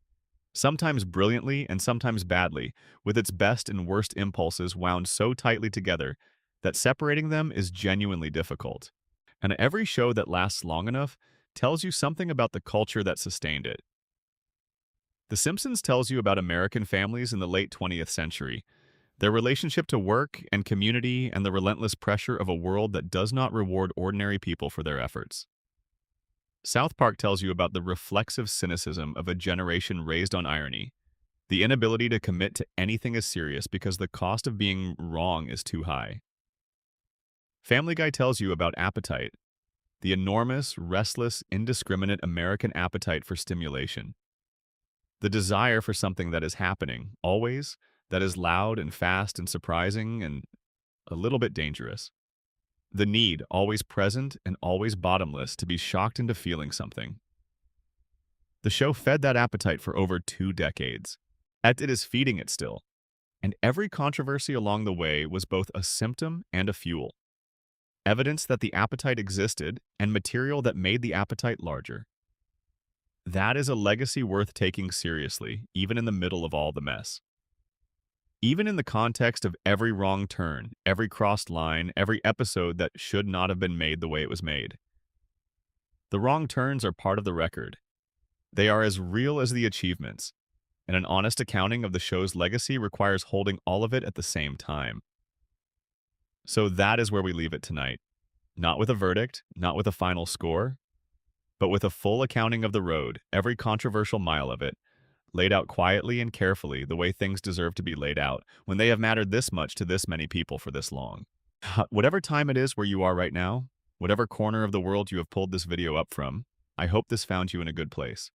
Sometimes brilliantly and sometimes badly, with its best and worst impulses wound so tightly together that separating them is genuinely difficult. And every show that lasts long enough tells you something about the culture that sustained it. The Simpsons tells you about American families in the late 20th century, their relationship to work and community, and the relentless pressure of a world that does not reward ordinary people for their efforts. South Park tells you about the reflexive cynicism of a generation raised on irony, the inability to commit to anything as serious because the cost of being wrong is too high. Family Guy tells you about appetite, the enormous, restless, indiscriminate American appetite for stimulation. The desire for something that is happening, always, that is loud and fast and surprising and a little bit dangerous. The need, always present and always bottomless, to be shocked into feeling something. The show fed that appetite for over 2 decades. And it is feeding it still. And every controversy along the way was both a symptom and a fuel. Evidence that the appetite existed and material that made the appetite larger. That is a legacy worth taking seriously, even in the middle of all the mess. Even in the context of every wrong turn, every crossed line, every episode that should not have been made the way it was made. The wrong turns are part of the record. They are as real as the achievements, and an honest accounting of the show's legacy requires holding all of it at the same time. So that is where we leave it tonight. Not with a verdict, not with a final score, but with a full accounting of the road, every controversial mile of it, laid out quietly and carefully the way things deserve to be laid out when they have mattered this much to this many people for this long. Whatever time it is where you are right now, whatever corner of the world you have pulled this video up from, I hope this found you in a good place.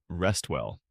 Rest well.